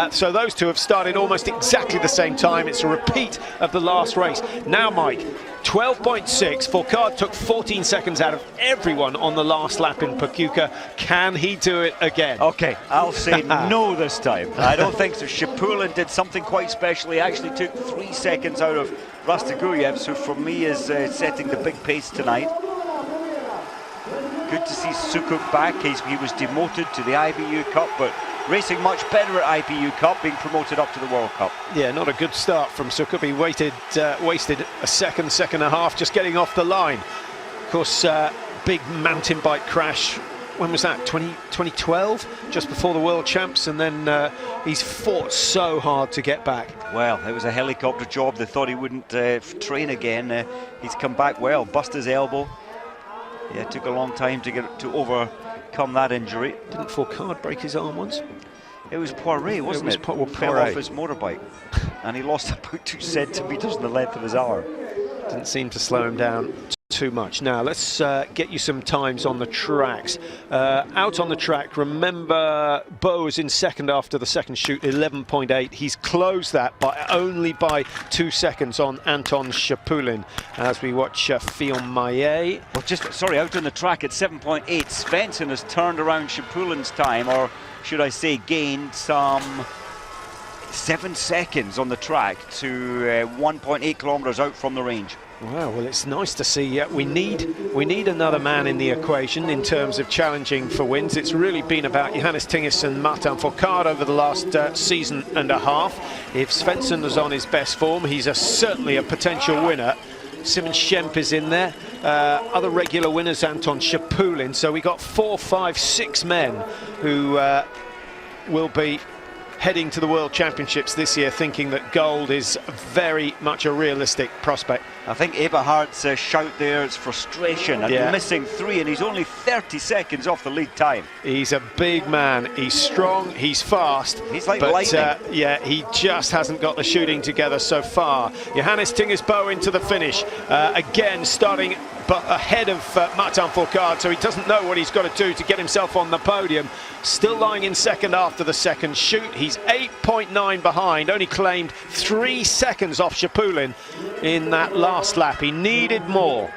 So those two have started almost exactly the same time. It's a repeat of the last race. Now, Mike, 12.6. Fourcade took 14 seconds out of everyone on the last lap in Pachuca. Can he do it again? Okay, I'll say no this time. I don't think so. Shapulin did something quite special. He actually took 3 seconds out of Rastiguyev, who for me is setting the big pace tonight. Good to see Sukuk back. He was demoted to the IBU Cup, but racing much better at IBU Cup, being promoted up to the World Cup. Yeah, not a good start from Sukuk. He wasted a second and a half just getting off the line. Of course, big mountain bike crash. When was that? 2012, just before the World Champs, and then he's fought so hard to get back. Well, it was a helicopter job. They thought he wouldn't train again. He's come back well, bust his elbow. Yeah, it took a long time to overcome that injury. Didn't Fourcade break his arm once? It was Poiré, wasn't it? Well, fell off his motorbike, and he lost about 2 centimetres in the length of his arm. Didn't seem to slow him down too much. Now let's get you some times on the tracks. Out on the track, remember, Bo is in 2nd after the second shoot, 11.8. He's closed that only by 2 seconds on Anton Shapulin as we watch Fillon Maillet. Well, out on the track at 7.8, Svensson has turned around Shapulin's time, or should I say gained some 7 seconds on the track to 1.8 kilometres out from the range. Wow, well, it's nice to see. We need another man in the equation in terms of challenging for wins. It's really been about Johannes Tingis and Martin Fourcade over the last season and a half. If Svensson is on his best form, he's certainly a potential winner. Simon Schemp is in there. Other regular winners, Anton Shapulin. So we got 4, 5, 6 men who will be heading to the World Championships this year, thinking that gold is very much a realistic prospect. I think Eberhard's shout there is frustration, and missing 3, and he's only 30 seconds off the lead time. He's a big man. He's strong. He's fast. He's like lightning. Yeah, he just hasn't got the shooting together so far. Johannes Tingis Bo into the finish. Again, starting ahead of Martin Fourcade, so he doesn't know what he's got to do to get himself on the podium. Still lying in 2nd after the second shoot. He's 8.9 behind, only claimed 3 seconds off Shapulin in that last lap. He needed more.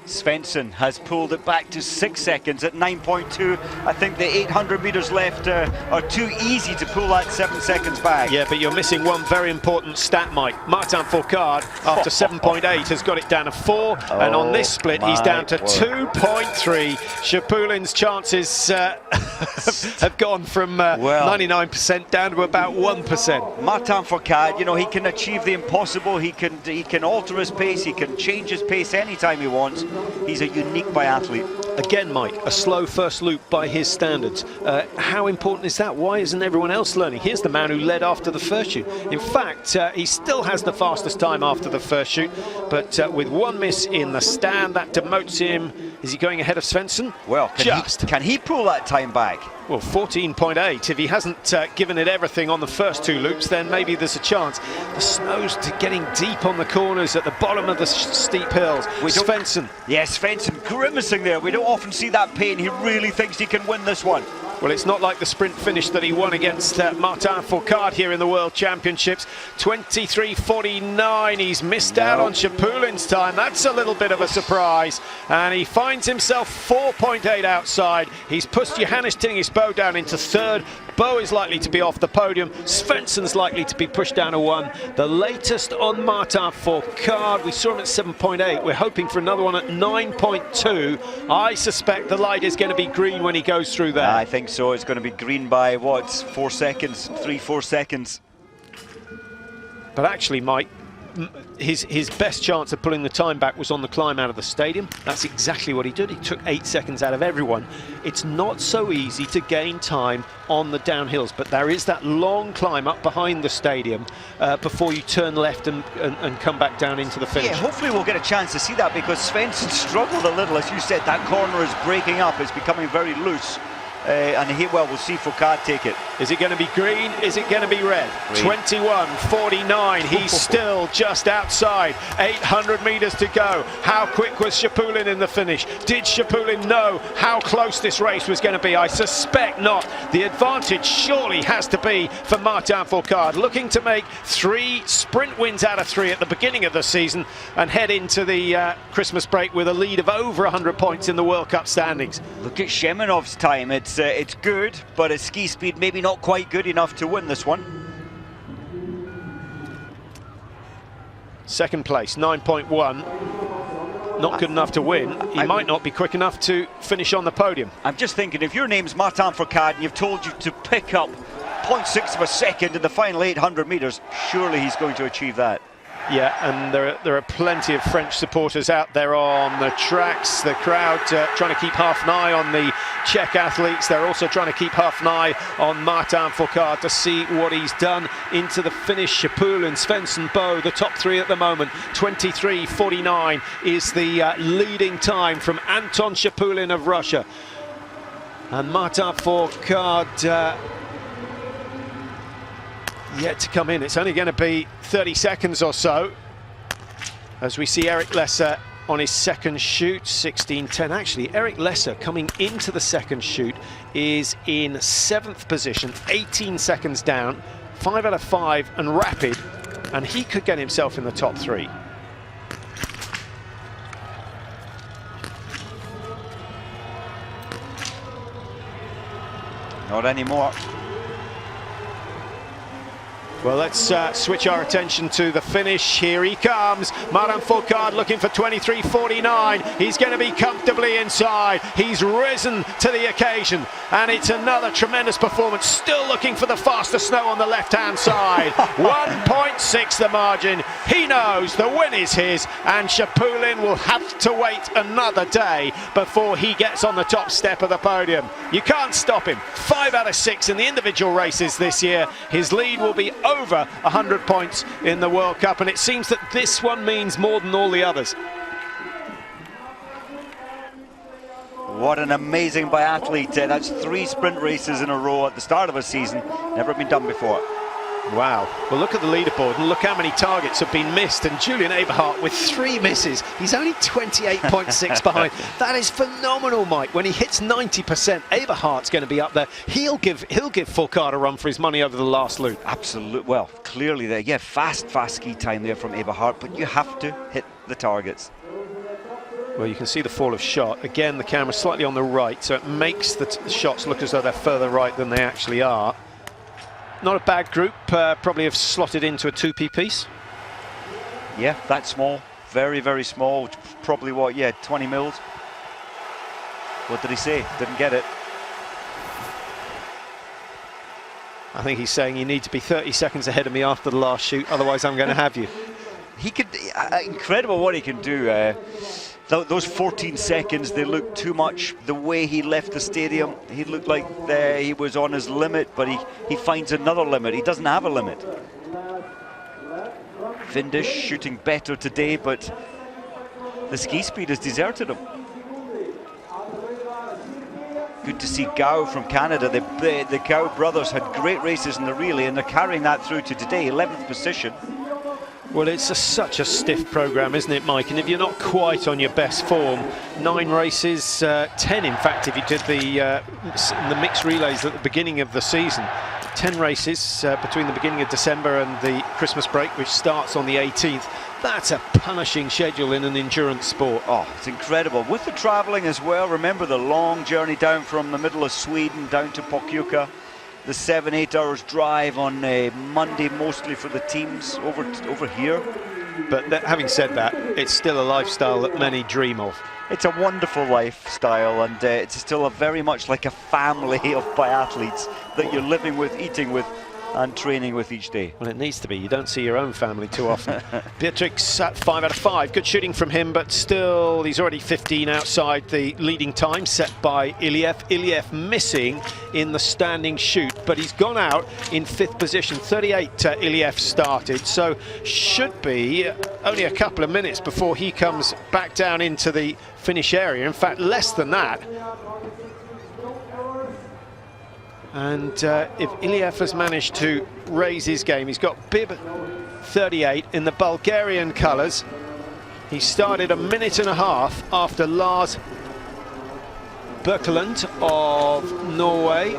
Svensson has pulled it back to 6 seconds at 9.2. I think the 800 metres left are too easy to pull that 7 seconds back. Yeah, but you're missing one very important stat, Mike. Martin Fourcade, after 7.8, has got it down to 4, and on this split, he's down to 2.3. Shapulin's chances have gone from 99% down to about 1%. Martin Fourcade, you know, he can achieve the impossible. He can alter his pace. He can change his pace anytime he wants. He's a unique biathlete. Again, Mike, a slow first loop by his standards. How important is that? Why isn't everyone else learning? Here's the man who led after the first shoot. In fact, he still has the fastest time after the first shoot, but with 1 miss in the stand, that demotes him. Is he going ahead of Svensson? Well, can he pull that time back? Well, 14.8. If he hasn't given it everything on the first 2 loops, then maybe there's a chance. The snow's getting deep on the corners at the bottom of the steep hills. Svensson. Yes, Svensson grimacing there. We don't often see that pain. He really thinks he can win this one. Well, it's not like the sprint finish that he won against Martin Fourcade here in the World Championships. 23:49. He's missed out on Shapulin's time. That's a little bit of a surprise. And he finds himself 4.8 outside. He's pushed Johannes Tingesbo down into third. Bo is likely to be off the podium. Svensson's likely to be pushed down to 1. The latest on Martin Fourcade, we saw him at 7.8. We're hoping for another one at 9.2. I suspect the light is going to be green when he goes through there. I think so. It's going to be green by, what, 4 seconds? 3-4 seconds. But actually, Mike, his best chance of pulling the time back was on the climb out of the stadium. That's exactly what he did. He took 8 seconds out of everyone. It's not so easy to gain time on the downhills, but there is that long climb up behind the stadium before you turn left and come back down into the finish. Yeah, hopefully we'll get a chance to see that, because Svensson struggled a little. As you said, that corner is breaking up. It's becoming very loose. And we'll see Fourcade take it. Is it going to be green? Is it going to be red? 21:49. He's still just outside. 800 meters to go. How quick was Shapulin in the finish? Did Shapulin know how close this race was going to be? I suspect not. The advantage surely has to be for Martin Fourcade, looking to make 3 sprint wins out of 3 at the beginning of the season and head into the Christmas break with a lead of over 100 points in the World Cup standings. Look at Shemenov's time. It's good, but his ski speed maybe not quite good enough to win this one. Second place, 9.1. Not good enough to win. He might not be quick enough to finish on the podium. I'm just thinking, if your name's Martin Fourcade and you've told you to pick up 0.6 of a second in the final 800 meters, surely he's going to achieve that. Yeah, and there are plenty of French supporters out there on the tracks. The crowd trying to keep half an eye on the Czech athletes. They're also trying to keep half an eye on Martin Fourcade to see what he's done into the finish. Shapulin, Svensson, Bo, the top 3 at the moment. 23:49 is the leading time from Anton Shapulin of Russia. And Martin Fourcade yet to come in. It's only going to be 30 seconds or so as we see Eric Lesser on his second shoot, 16:10. Actually, Eric Lesser coming into the second shoot is in 7th position, 18 seconds down, 5 out of 5 and rapid, and he could get himself in the top 3. Not anymore. Well, let's switch our attention to the finish. Here he comes. Martin Fourcade looking for 23:49. He's going to be comfortably inside. He's risen to the occasion. And it's another tremendous performance. Still looking for the faster snow on the left-hand side. 1.6 the margin. He knows the win is his. And Shapulin will have to wait another day before he gets on the top step of the podium. You can't stop him. 5 out of 6 in the individual races this year. His lead will be over 100 points in the World Cup, and it seems that this one means more than all the others. What an amazing biathlete. That's 3 sprint races in a row at the start of a season. Never been done before. Wow. Well, look at the leaderboard and look how many targets have been missed. And Julian Eberhardt with 3 misses. He's only 28.6 behind. That is phenomenal, Mike. When he hits 90%, Eberhardt's going to be up there. He'll give Fourcade a run for his money over the last loop. Absolutely. Well, clearly there. Yeah, fast ski time there from Eberhardt, but you have to hit the targets. Well, you can see the fall of shot. Again, the camera's slightly on the right, so it makes the shots look as though they're further right than they actually are. Not a bad group, probably have slotted into a 2P piece. Yeah, that small, very, very small, probably what, yeah, 20 mils. What did he say? Didn't get it. I think he's saying you need to be 30 seconds ahead of me after the last shoot, otherwise I'm going to have you. He could, incredible what he can do. Those 14 seconds, they looked too much. The way he left the stadium, he looked like he was on his limit, but he finds another limit. He doesn't have a limit. Vindish shooting better today, but the ski speed has deserted him. Good to see Gao from Canada. The Gao brothers had great races in the relay, and they're carrying that through to today, 11th position. Well, it's such a stiff programme, isn't it, Mike? And if you're not quite on your best form, 9 races, 10 in fact, if you did the mixed relays at the beginning of the season. 10 races between the beginning of December and the Christmas break, which starts on the 18th. That's a punishing schedule in an endurance sport. Oh, it's incredible. With the travelling as well, remember the long journey down from the middle of Sweden down to Pockuca. The 7-8 hours drive on Monday, mostly for the teams over here. But having said that, it's still a lifestyle that many dream of. It's a wonderful lifestyle, and it's still very much like a family of biathletes that you're living with, eating with, and training with each day. Well, it needs to be. You don't see your own family too often. Beatrix at 5 out of 5. Good shooting from him, but still he's already 15 outside the leading time set by Iliev. Iliev missing in the standing shoot, but he's gone out in 5th position. 38 Iliev started, so should be only a couple of minutes before he comes back down into the finish area. In fact, less than that. And if Iliev has managed to raise his game, he's got bib 38 in the Bulgarian colours. He started a minute and a half after Lars Birkeland of Norway.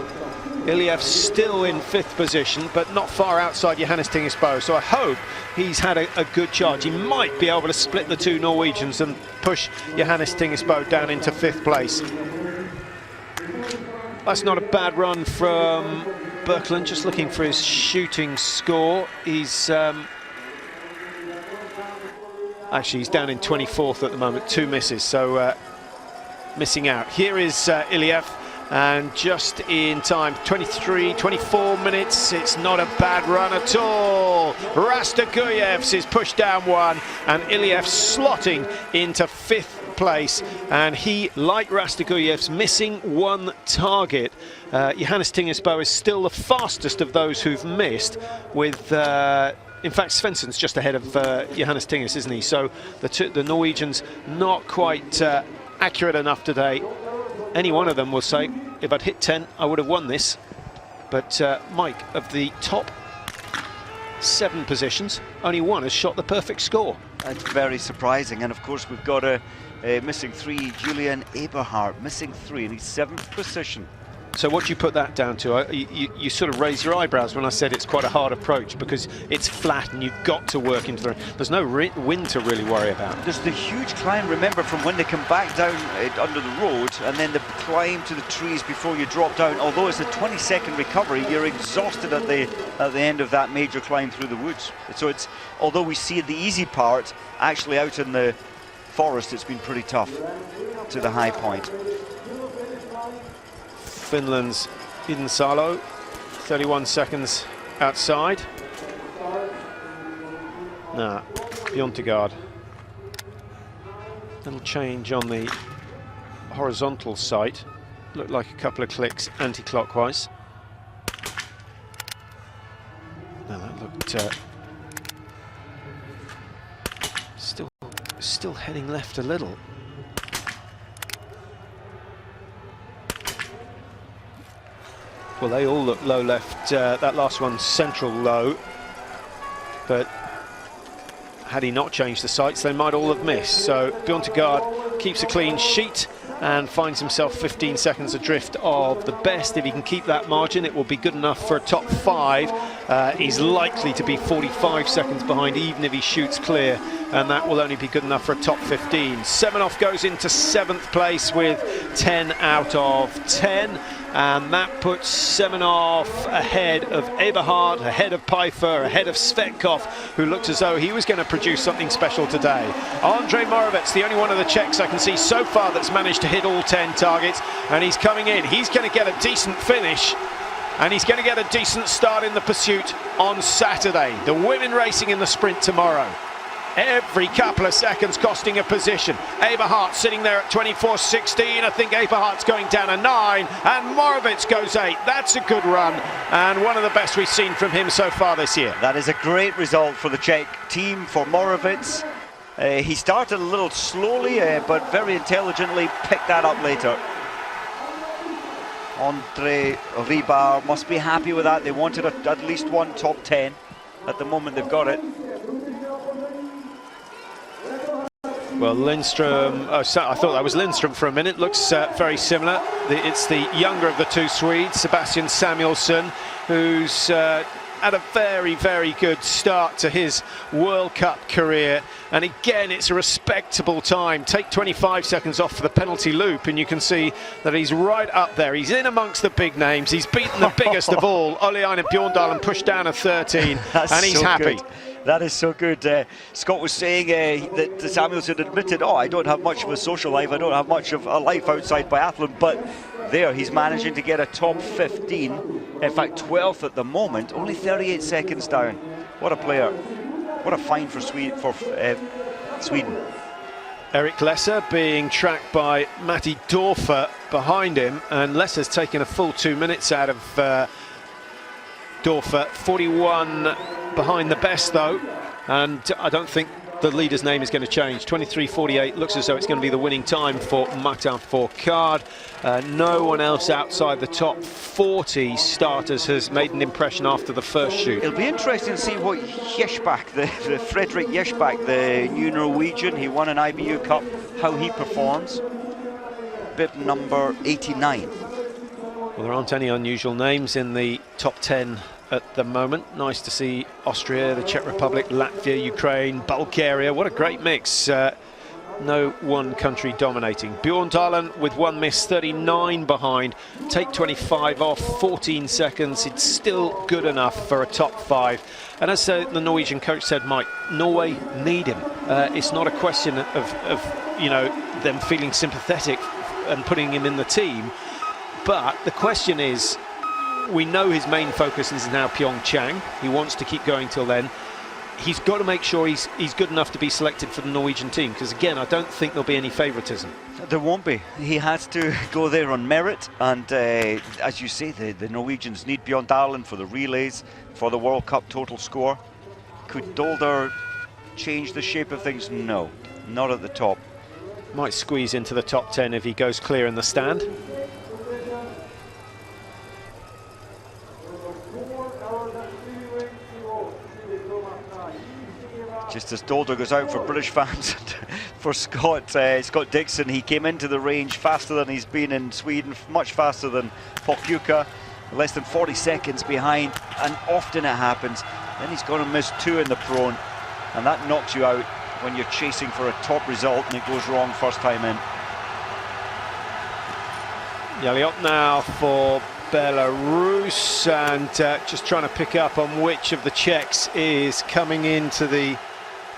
Iliev still in 5th position, but not far outside Johannes Tingesbo. So I hope he's had a good charge. He might be able to split the 2 Norwegians and push Johannes Tingesbo down into 5th place. That's not a bad run from Birkeland, just looking for his shooting score. He's actually he's down in 24th at the moment, 2 misses, so missing out. Here is Iliev, and just in time, 24 minutes. It's not a bad run at all. Rastaguyev's is pushed down 1, and Iliev slotting into 5th place, and he, like Rastaguyev's, missing 1 target. Johannes Tingesbo is still the fastest of those who've missed, with in fact Svensson's just ahead of Johannes Tinges, isn't he? So the Norwegians not quite accurate enough today. Any one of them will say, if I'd hit 10 I would have won this. But Mike, of the top 7 positions, only 1 has shot the perfect score. That's very surprising, and of course we've got a missing 3, Julian Eberhardt, missing 3, and he's 7th position. So what do you put that down to? You sort of raise your eyebrows when I said it's quite a hard approach, because it's flat and you've got to work into the... There's no wind to really worry about. There's the huge climb, remember, from when they come back down under the road, and then the climb to the trees before you drop down. Although it's a 20-second recovery, you're exhausted at the end of that major climb through the woods. So it's, although we see the easy part, actually out in the forest, it's been pretty tough to the high point. Finland's Idensalo, 31 seconds outside. Now, Bjontegard. Little change on the horizontal sight. Looked like a couple of clicks anti-clockwise. Now that looked still heading left a little. Well, they all look low left. That last one's central low, but had he not changed the sights, they might all have missed. So Bjontegard keeps a clean sheet and finds himself 15 seconds adrift of the best. If he can keep that margin, it will be good enough for a top 5. He's likely to be 45 seconds behind, even if he shoots clear, and that will only be good enough for a top 15. Semenov goes into 7th place with 10 out of 10. And that puts Semenov ahead of Eberhardt, ahead of Pfeiffer, ahead of Svetkov, who looked as though he was going to produce something special today. Andrei Moravec, the only one of the Czechs I can see so far that's managed to hit all 10 targets, and he's coming in. He's going to get a decent finish, and he's going to get a decent start in the pursuit on Saturday. The women racing in the sprint tomorrow. Every couple of seconds costing a position. Eberhardt sitting there at 24.16. I think Eberhardt's going down a 9, and Moravec goes 8. That's a good run, and one of the best we've seen from him so far this year. That is a great result for the Czech team, for Moravec. He started a little slowly, but very intelligently picked that up later. Andre Rybar must be happy with that. They wanted at least one top 10. At the moment they've got it. Well, Lindström, I thought that was Lindström for a minute, looks very similar. It's the younger of the two Swedes, Sebastian Samuelsson, who's had a very, very good start to his World Cup career. And again, it's a respectable time. Take 25 seconds off for the penalty loop, and you can see that he's right up there. He's in amongst the big names. He's beaten the biggest of all, Oleinen Bjorndalen, pushed down a 13, and he's so happy. Good. That is so good. Scott was saying that Samuelsson admitted, oh, I don't have much of a social life, I don't have much of a life outside biathlon, but there he's managing to get a top 15, in fact 12th at the moment, only 38 seconds down. What a player. What a find for Sweden. Eric Lesser being tracked by Matti Dorfer behind him, and Lesser's taken a full 2 minutes out of Dorfer. 41 behind the best though, and I don't think the leader's name is going to change. 23:48 looks as though it's going to be the winning time for Martin Fourcade. No one else outside the top 40 starters has made an impression after the first shoot. It'll be interesting to see what Jesbak, the Fredrik Jesbak, the new Norwegian, he won an IBU Cup, how he performs. Bib number 89. Well, there aren't any unusual names in the top 10 at the moment. Nice to see Austria, the Czech Republic, Latvia, Ukraine, Bulgaria. What a great mix. No one country dominating. Bjorndalen with one miss, 39 behind. Take 25 off, 14 seconds. It's still good enough for a top 5. And as the Norwegian coach said, Mike, Norway need him. It's not a question of you know, them feeling sympathetic and putting him in the team. But the question is, we know his main focus is now Pyeongchang. He wants to keep going till then. He's got to make sure he's good enough to be selected for the Norwegian team, because again, I don't think there'll be any favouritism. There won't be. He has to go there on merit, and as you say, the Norwegians need Bjorndalen for the relays, for the World Cup total score. Could Dolder change the shape of things? No, not at the top. Might squeeze into the top 10 if he goes clear in the stand. Just as Dolder goes out for British fans, for Scott Dixon, he came into the range faster than he's been in Sweden, much faster than Pokjuka, less than 40 seconds behind, and often it happens. Then he's going to miss 2 in the prone, and that knocks you out when you're chasing for a top result and it goes wrong first time in. Yaliop now for Belarus, and just trying to pick up on which of the Czechs is coming into the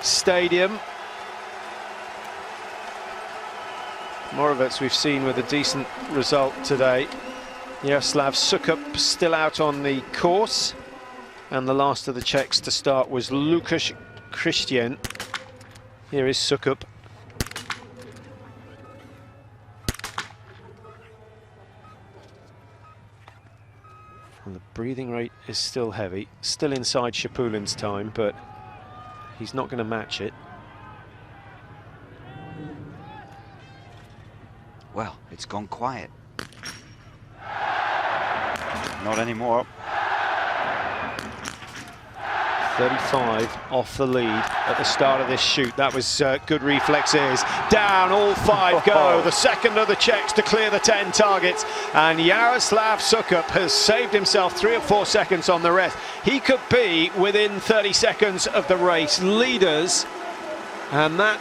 stadium. Moravec we've seen with a decent result today. Jaroslav Sukup still out on the course, and the last of the Czechs to start was Lukáš Christian. Here is Sukup. And the breathing rate is still heavy, still inside Shapulin's time, but he's not going to match it. Well, it's gone quiet. Not anymore. 35 off the lead at the start of this shoot. That was good reflexes. Down, all 5 go. The second of the Czechs to clear the 10 targets. And Jaroslav Sukup has saved himself 3 or 4 seconds on the rest. He could be within 30 seconds of the race leaders, and that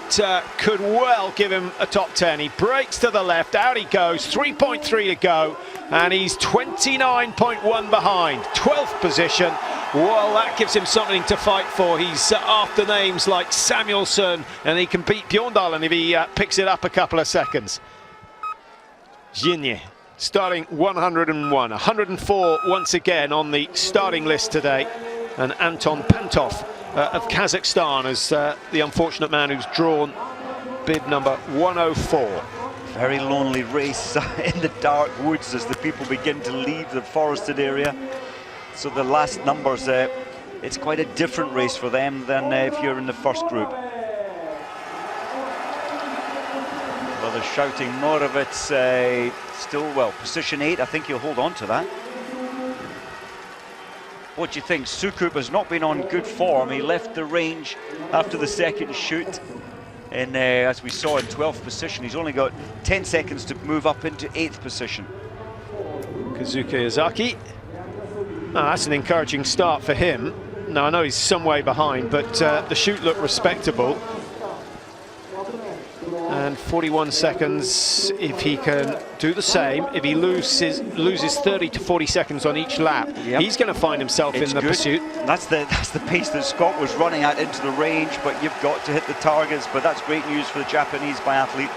could well give him a top 10. He breaks to the left, out he goes, 3.3 to go, and he's 29.1 behind, 12th position. Well, that gives him something to fight for. He's after names like Samuelsson, and he can beat Bjorndalen if he picks it up a couple of seconds. Ginje starting 101, 104 once again on the starting list today, and Anton Pantov of Kazakhstan as the unfortunate man who's drawn bib number 104. Very lonely race in the dark woods as the people begin to leave the forested area. So the last numbers, it's quite a different race for them than if you're in the first group. Well, they're shouting Moravec still, well, position 8, I think he'll hold on to that. What do you think? Sukup has not been on good form. He left the range after the second shoot. And as we saw in 12th position, he's only got 10 seconds to move up into 8th position. Kazuki Ozaki. Oh, that's an encouraging start for him. Now, I know he's some way behind, but the shoot looked respectable. And 41 seconds, if he can do the same, if he loses 30 to 40 seconds on each lap, he's going to find himself in the pursuit. That's the pace that Scott was running at into the range, but you've got to hit the targets. But that's great news for the Japanese biathlete.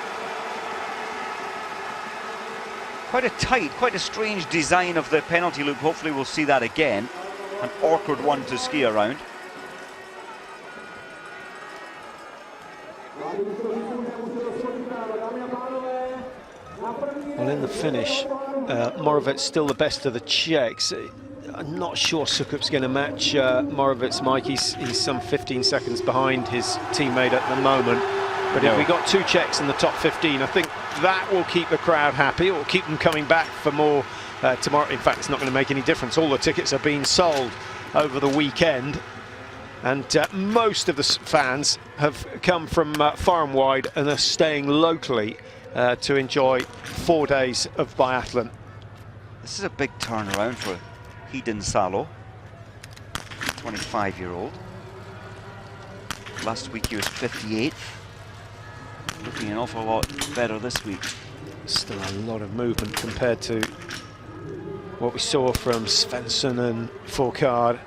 Quite a tight, quite a strange design of the penalty loop. Hopefully we'll see that again. An awkward one to ski around. Well, in the finish, Moravec's still the best of the Czechs. I'm not sure Sukup's going to match Moravec, Mike. He's some 15 seconds behind his teammate at the moment. But if we got 2 Czechs in the top 15, I think that will keep the crowd happy. It will keep them coming back for more tomorrow. In fact, it's not going to make any difference. All the tickets are being sold over the weekend. And most of the fans have come from far and wide and are staying locally to enjoy 4 days of biathlon. This is a big turnaround for Hidden Salo, 25-year-old. Last week he was 58th. Looking an awful lot better this week. Still a lot of movement compared to what we saw from Svensson and Fourcade.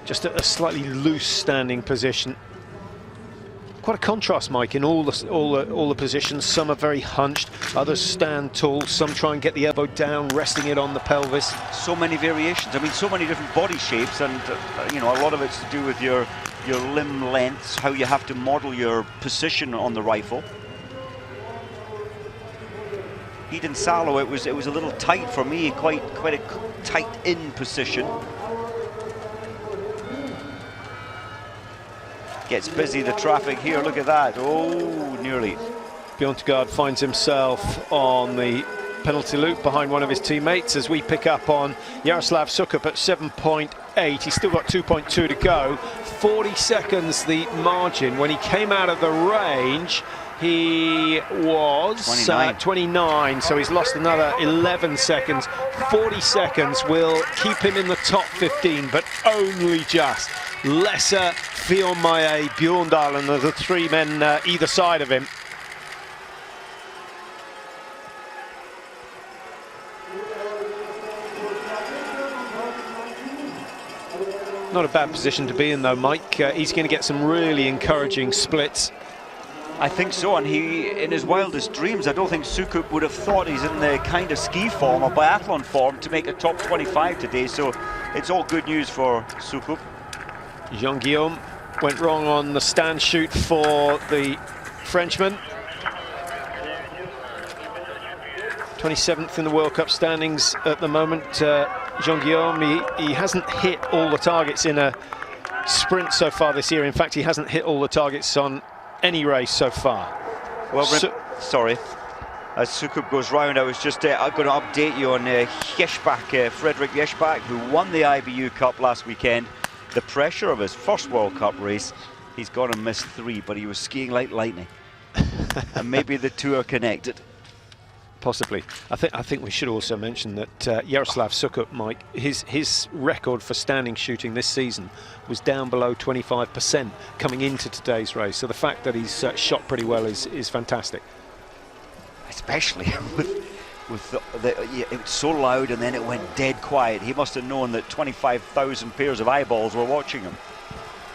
Just a slightly loose standing position. Quite a contrast, Mike, in all the positions. Some are very hunched, others stand tall, some try and get the elbow down, resting it on the pelvis. So many variations. I mean, so many different body shapes, and you know, a lot of it's to do with your limb lengths, how you have to model your position on the rifle. Hidden Salo, it was a little tight for me, quite a tight in position. Gets busy, the traffic here, look at that. Oh, nearly. Bjørntegard finds himself on the penalty loop behind one of his teammates as we pick up on Jaroslav Sukup at 7.8. He's still got 2.2 to go. 40 seconds the margin. When he came out of the range, he was 29, so he's lost another 11 seconds. 40 seconds will keep him in the top 15, but only just. Lesser, Fiormaye, Bjørndal, and the 3 men either side of him. Not a bad position to be in, though, Mike. He's going to get some really encouraging splits. I think so, and he, in his wildest dreams, I don't think Sukup would have thought he's in the kind of ski form or biathlon form to make a top 25 today, so it's all good news for Sukup. Jean-Guillaume went wrong on the stand shoot for the Frenchman. 27th in the World Cup standings at the moment. Jean-Guillaume, he hasn't hit all the targets in a sprint so far this year. In fact, he hasn't hit all the targets on any race so far. Well, sorry. As Sukup goes round, I was just I'm going to update you on Jeschbach, Frederick Jeschbach, who won the IBU Cup last weekend. The pressure of his first World Cup race, he's gone and missed 3, but he was skiing like lightning. And maybe the 2 are connected. Possibly. I think we should also mention that Jaroslav Sukup, Mike, his record for standing shooting this season was down below 25% coming into today's race. So the fact that he's shot pretty well is fantastic. Especially with it was so loud and then it went dead quiet. He must have known that 25,000 pairs of eyeballs were watching him.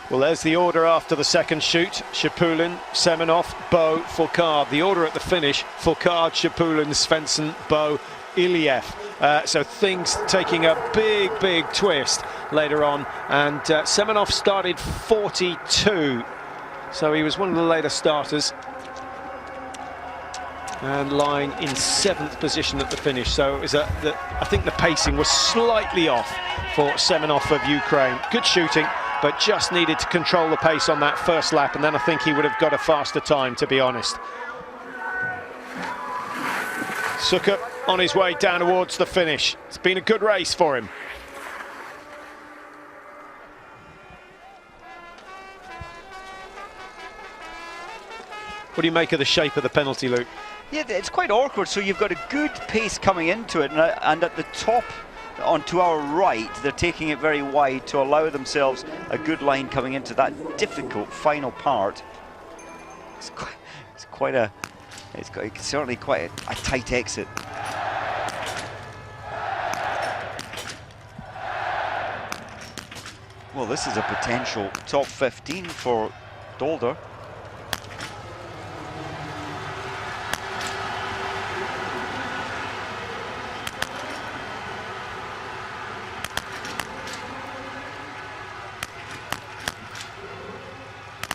Well, there's the order after the second shoot. Shapulin, Semenov, Bo, Fourcade. The order at the finish: Fourcade, Shapulin, Svensson, Bo, Iliev. So things taking a big twist later on. And Semenov started 42. So he was one of the later starters. And lying in 7th position at the finish. So it was I think the pacing was slightly off for Semenov of Ukraine. Good shooting, but just needed to control the pace on that first lap, and then I think he would have got a faster time, to be honest. Sukup on his way down towards the finish. It's been a good race for him. What do you make of the shape of the penalty loop? Yeah, it's quite awkward. So you've got a good pace coming into it, and at the top, onto our right, they're taking it very wide to allow themselves a good line coming into that difficult final part. It's certainly quite a tight exit. Well, this is a potential top 15 for Dolder.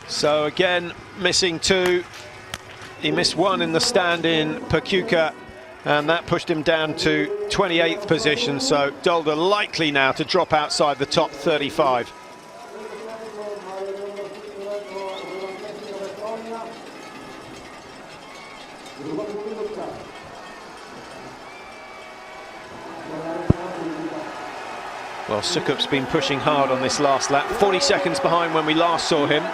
So again, missing 2. He missed 1 in the stand in Pachuca, and that pushed him down to 28th position. So Dolder likely now to drop outside the top 35. Well, Sukup's been pushing hard on this last lap, 40 seconds behind when we last saw him.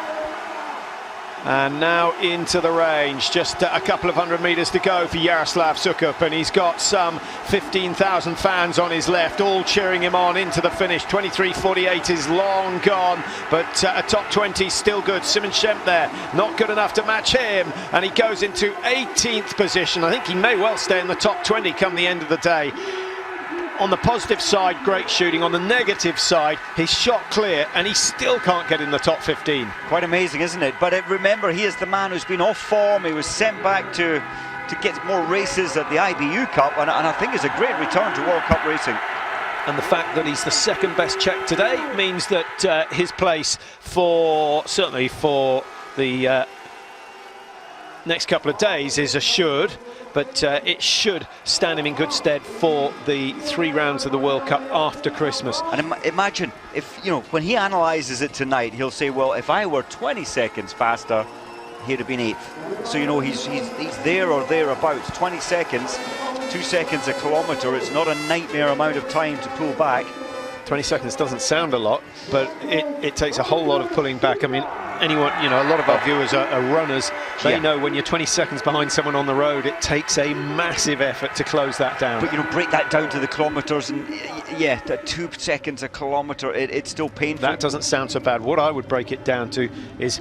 And now into the range, just a couple of 100 meters to go for Jaroslav Sukup, and he's got some 15,000 fans on his left, all cheering him on into the finish. 23:48 is long gone, but a top 20 still good. Simon Schemp there, not good enough to match him, and he goes into 18th position. I think he may well stay in the top 20 come the end of the day. On the positive side, great shooting. On the negative side, he's shot clear and he still can't get in the top 15. Quite amazing, isn't it? But remember, he is the man who's been off form. He was sent back to get more races at the IBU Cup, and I think it's a great return to World Cup racing. And the fact that he's the second best Czech today means that his place certainly for the next couple of days is assured. But it should stand him in good stead for the 3 rounds of the World Cup after Christmas. And imagine if, you know, when he analyses it tonight, he'll say, well, if I were 20 seconds faster, he'd have been 8th. So, you know, he's there or thereabouts. 20 seconds, 2 seconds a kilometre. It's not a nightmare amount of time to pull back. 20 seconds doesn't sound a lot, but it takes a whole lot of pulling back. I mean, anyone, you know, a lot of our viewers are runners. They know when you're 20 seconds behind someone on the road, it takes a massive effort to close that down. But, you know, break that down to the kilometres, and yeah, 2 seconds a kilometre, it's still painful. That doesn't sound so bad. What I would break it down to is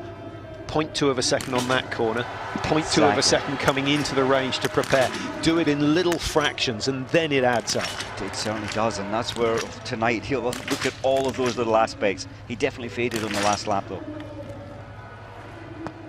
0.2 of a second on that corner, 0.2 of a second coming into the range to prepare. Do it in little fractions and then it adds up. It certainly does, and that's where tonight he'll look at all of those little aspects. He definitely faded on the last lap though.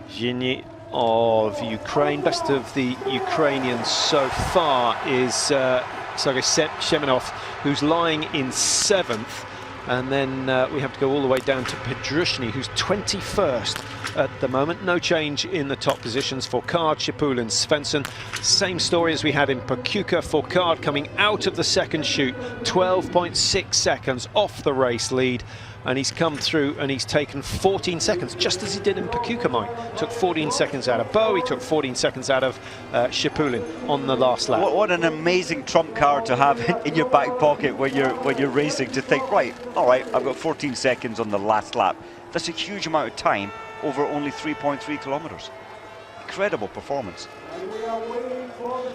Zhiny of Ukraine, best of the Ukrainians so far is Sergei Shemenov, who's lying in 7th. And then we have to go all the way down to Pedrushny, who's 21st at the moment. No change in the top positions for Card, Shipulin, Svensson. Same story as we had in Pachuca for Card, coming out of the second shoot, 12.6 seconds off the race lead. And he's come through and he's taken 14 seconds, just as he did in Pachuca, Mike. Took 14 seconds out of Bo, he took 14 seconds out of Shipulin on the last lap. What an amazing trump card to have in your back pocket when you're racing, to think, right, all right, I've got 14 seconds on the last lap. That's a huge amount of time over only 3.3 kilometres. Incredible performance.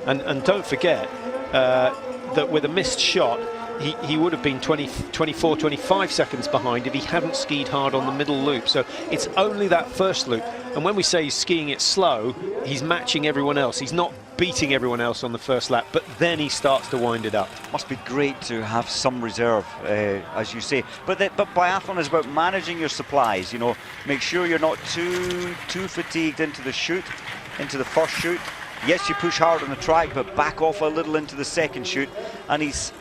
And don't forget that with a missed shot, he would have been 24, 25 seconds behind if he hadn't skied hard on the middle loop. So it's only that first loop. And when we say he's skiing it slow, he's matching everyone else. He's not beating everyone else on the first lap, but then he starts to wind it up. Must be great to have some reserve, as you say. But biathlon is about managing your supplies. You know, make sure you're not too fatigued into the first shoot. Yes, you push hard on the track, but back off a little into the second shoot. And he's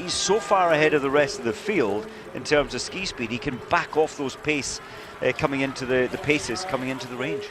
so far ahead of the rest of the field in terms of ski speed, he can back off those paces coming into the range.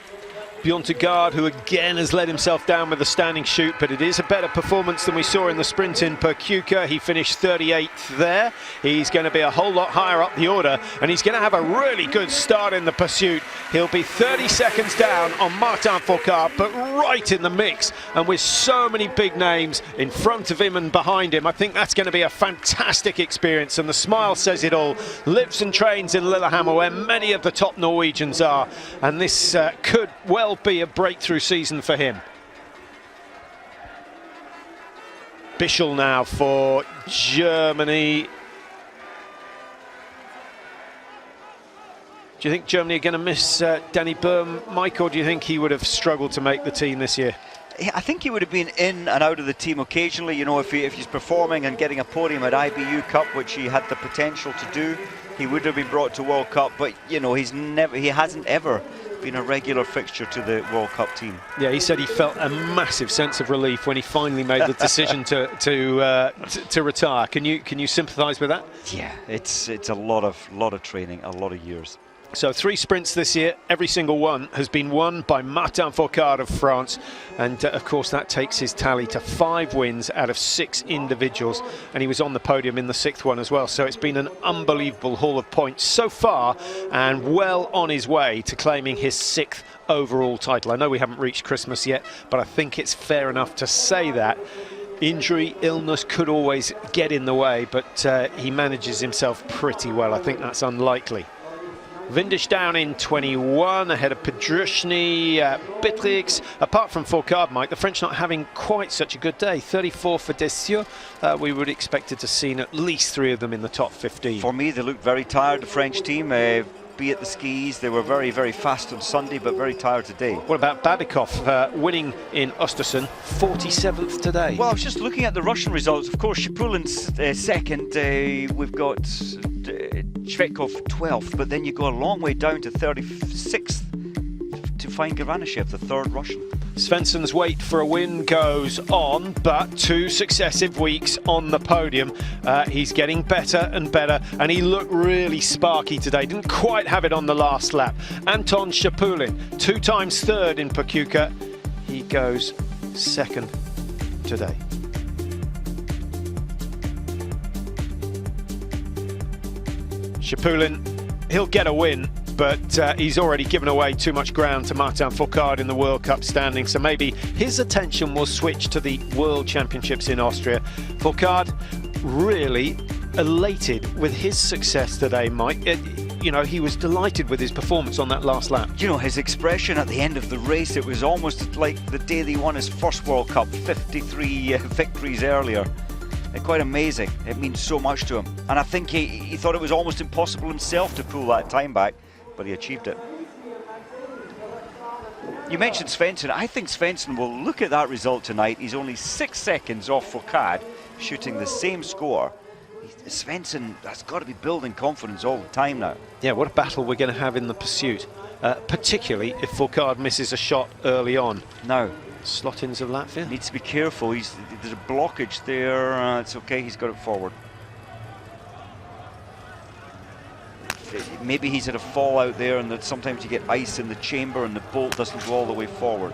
Bjorn Tegard, who again has let himself down with the standing shoot, but it is a better performance than we saw in the sprint in Pachuca. He finished 38th there. He's going to be a whole lot higher up the order, and he's going to have a really good start in the pursuit. He'll be 30 seconds down on Martin Fourcade, but right in the mix, and with so many big names in front of him and behind him, I think that's going to be a fantastic experience, and the smile says it all. Lives and trains in Lillehammer, where many of the top Norwegians are, and this could well well be a breakthrough season for him. Bischel now for Germany. Do you think Germany are going to miss Danny Böhm, Mike, or do you think he would have struggled to make the team this year? I think he would have been in and out of the team occasionally. You know, if he's performing and getting a podium at IBU Cup, which he had the potential to do, he would have been brought to World Cup. But you know, he hasn't ever been a regular fixture to the World Cup team. Yeah, he said he felt a massive sense of relief when he finally made the decision to retire. Can you sympathise with that? Yeah, it's a lot of training, a lot of years. So 3 sprints this year, every single one has been won by Martin Fourcade of France, and of course that takes his tally to 5 wins out of 6 individuals, and he was on the podium in the 6th one as well. So it's been an unbelievable haul of points so far, and well on his way to claiming his 6th overall title. I know we haven't reached Christmas yet, but I think it's fair enough to say that. Injury, illness could always get in the way, but he manages himself pretty well. I think that's unlikely. Windisch down in 21, ahead of Pedrushny, Bittrix. Apart from Fourcade, Mike, the French not having quite such a good day. 34 for Dessieux. We would expected to see at least 3 of them in the top 15. For me, they looked very tired, the French team. Be at the skis, they were very, very fast on Sunday, but very tired today. What about Babikov winning in Östersund, 47th today? Well, I was just looking at the Russian results. Of course, Shapulin's second. We've got Shvetkov 12th, but then you go a long way down to 36th to find Garanashev, the 3rd Russian. Svensson's wait for a win goes on, but 2 successive weeks on the podium. He's getting better and better, and he looked really sparky today. Didn't quite have it on the last lap. Anton Shapulin, 2 times 3rd in Pachuca. He goes 2nd today. Shapulin, he'll get a win, but he's already given away too much ground to Martin Fourcade in the World Cup standing, so maybe his attention will switch to the World Championships in Austria. Fourcade really elated with his success today, Mike. You know, he was delighted with his performance on that last lap. You know, his expression at the end of the race, it was almost like the day that he won his first World Cup, 53 victories earlier. Quite amazing. It means so much to him. And I think he thought it was almost impossible himself to pull that time back, but he achieved it. You mentioned Svensson. I think Svensson will look at that result tonight. He's only 6 seconds off Fourcade, shooting the same score. Svensson has got to be building confidence all the time now. Yeah, what a battle we're going to have in the pursuit, particularly if Fourcade misses a shot early on. No. Slot-ins of Latvia. Needs to be careful. There's a blockage there. It's okay, he's got it forward. Maybe he's had a fallout there, and that sometimes you get ice in the chamber and the bolt doesn't go all the way forward.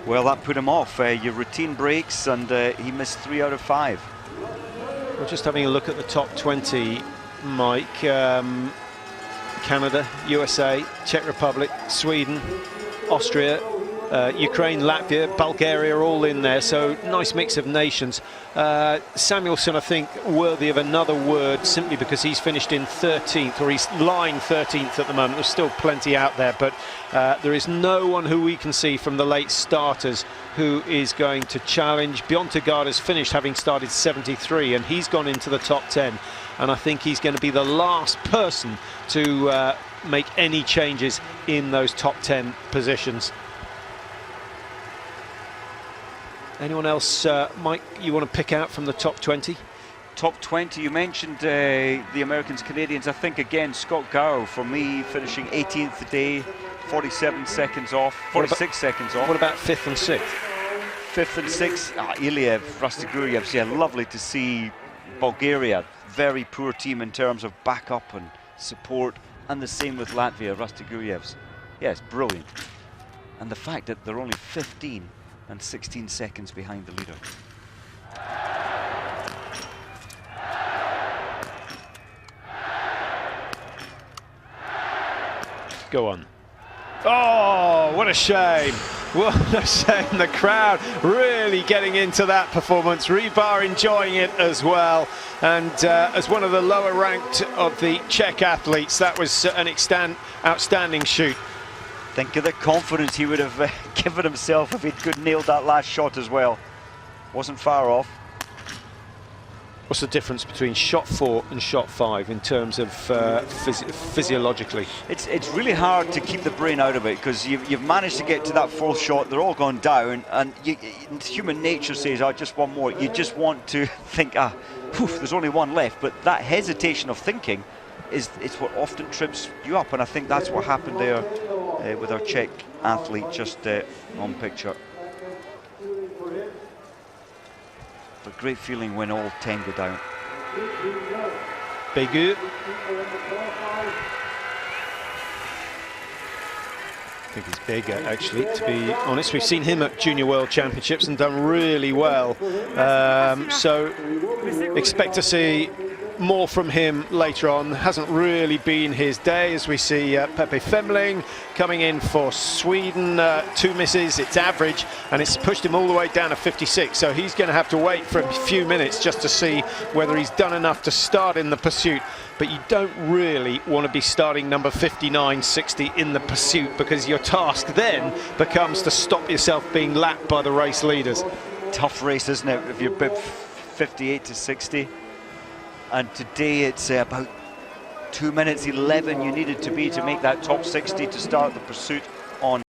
Well, that put him off. Your routine breaks, and he missed 3 out of 5. We're just having a look at the top 20, Mike. Canada, USA, Czech Republic, Sweden, Austria, Ukraine, Latvia, Bulgaria are all in there, so nice mix of nations. Samuelsson, I think, worthy of another word simply because he's finished in 13th, or he's lying 13th at the moment. There's still plenty out there, but there is no one who we can see from the late starters who is going to challenge. Bjørn has finished having started 73, and he's gone into the top 10, and I think he's going to be the last person to make any changes in those top 10 positions. Anyone else, Mike, you want to pick out from the top 20? Top 20, you mentioned the Americans, Canadians. I think, again, Scott Gow, for me, finishing 18th today, 47 seconds off, 46 seconds off. What about 5th and 6th? 5th and 6th, Iliev, Rastiguriev. Yeah, lovely to see Bulgaria. Very poor team in terms of backup and support, and the same with Latvia, Rastigurievs. Yeah, it's brilliant. And the fact that they're only 15 and 16 seconds behind the leader. Go on. Oh, what a shame. What a shame. The crowd really getting into that performance. Rybar enjoying it as well. And as one of the lower ranked of the Czech athletes, that was an outstanding shoot. Think of the confidence he would have given himself if he could nailed that last shot as well. Wasn't far off. What's the difference between shot 4 and shot 5 in terms of physiologically? It's really hard to keep the brain out of it, because you've managed to get to that 4th shot, they're all gone down, and human nature says, oh, just one more. You just want to think, there's only one left, but that hesitation of thinking it's what often trips you up, and I think that's what happened there with our Czech athlete just on picture. But great feeling when all 10 go down. Bégu. I think he's bigger, actually, to be honest. We've seen him at Junior World Championships and done really well. So expect to see more from him later on. Hasn't really been his day, as we see Pepe Femling coming in for Sweden. 2 misses, it's average, and it's pushed him all the way down to 56. So he's going to have to wait for a few minutes just to see whether he's done enough to start in the pursuit. But you don't really want to be starting number 59, 60 in the pursuit, because your task then becomes to stop yourself being lapped by the race leaders. Tough race, isn't it, if you're 58 to 60? And today it's about 2 minutes 11 you needed to be to make that top 60 to start the pursuit on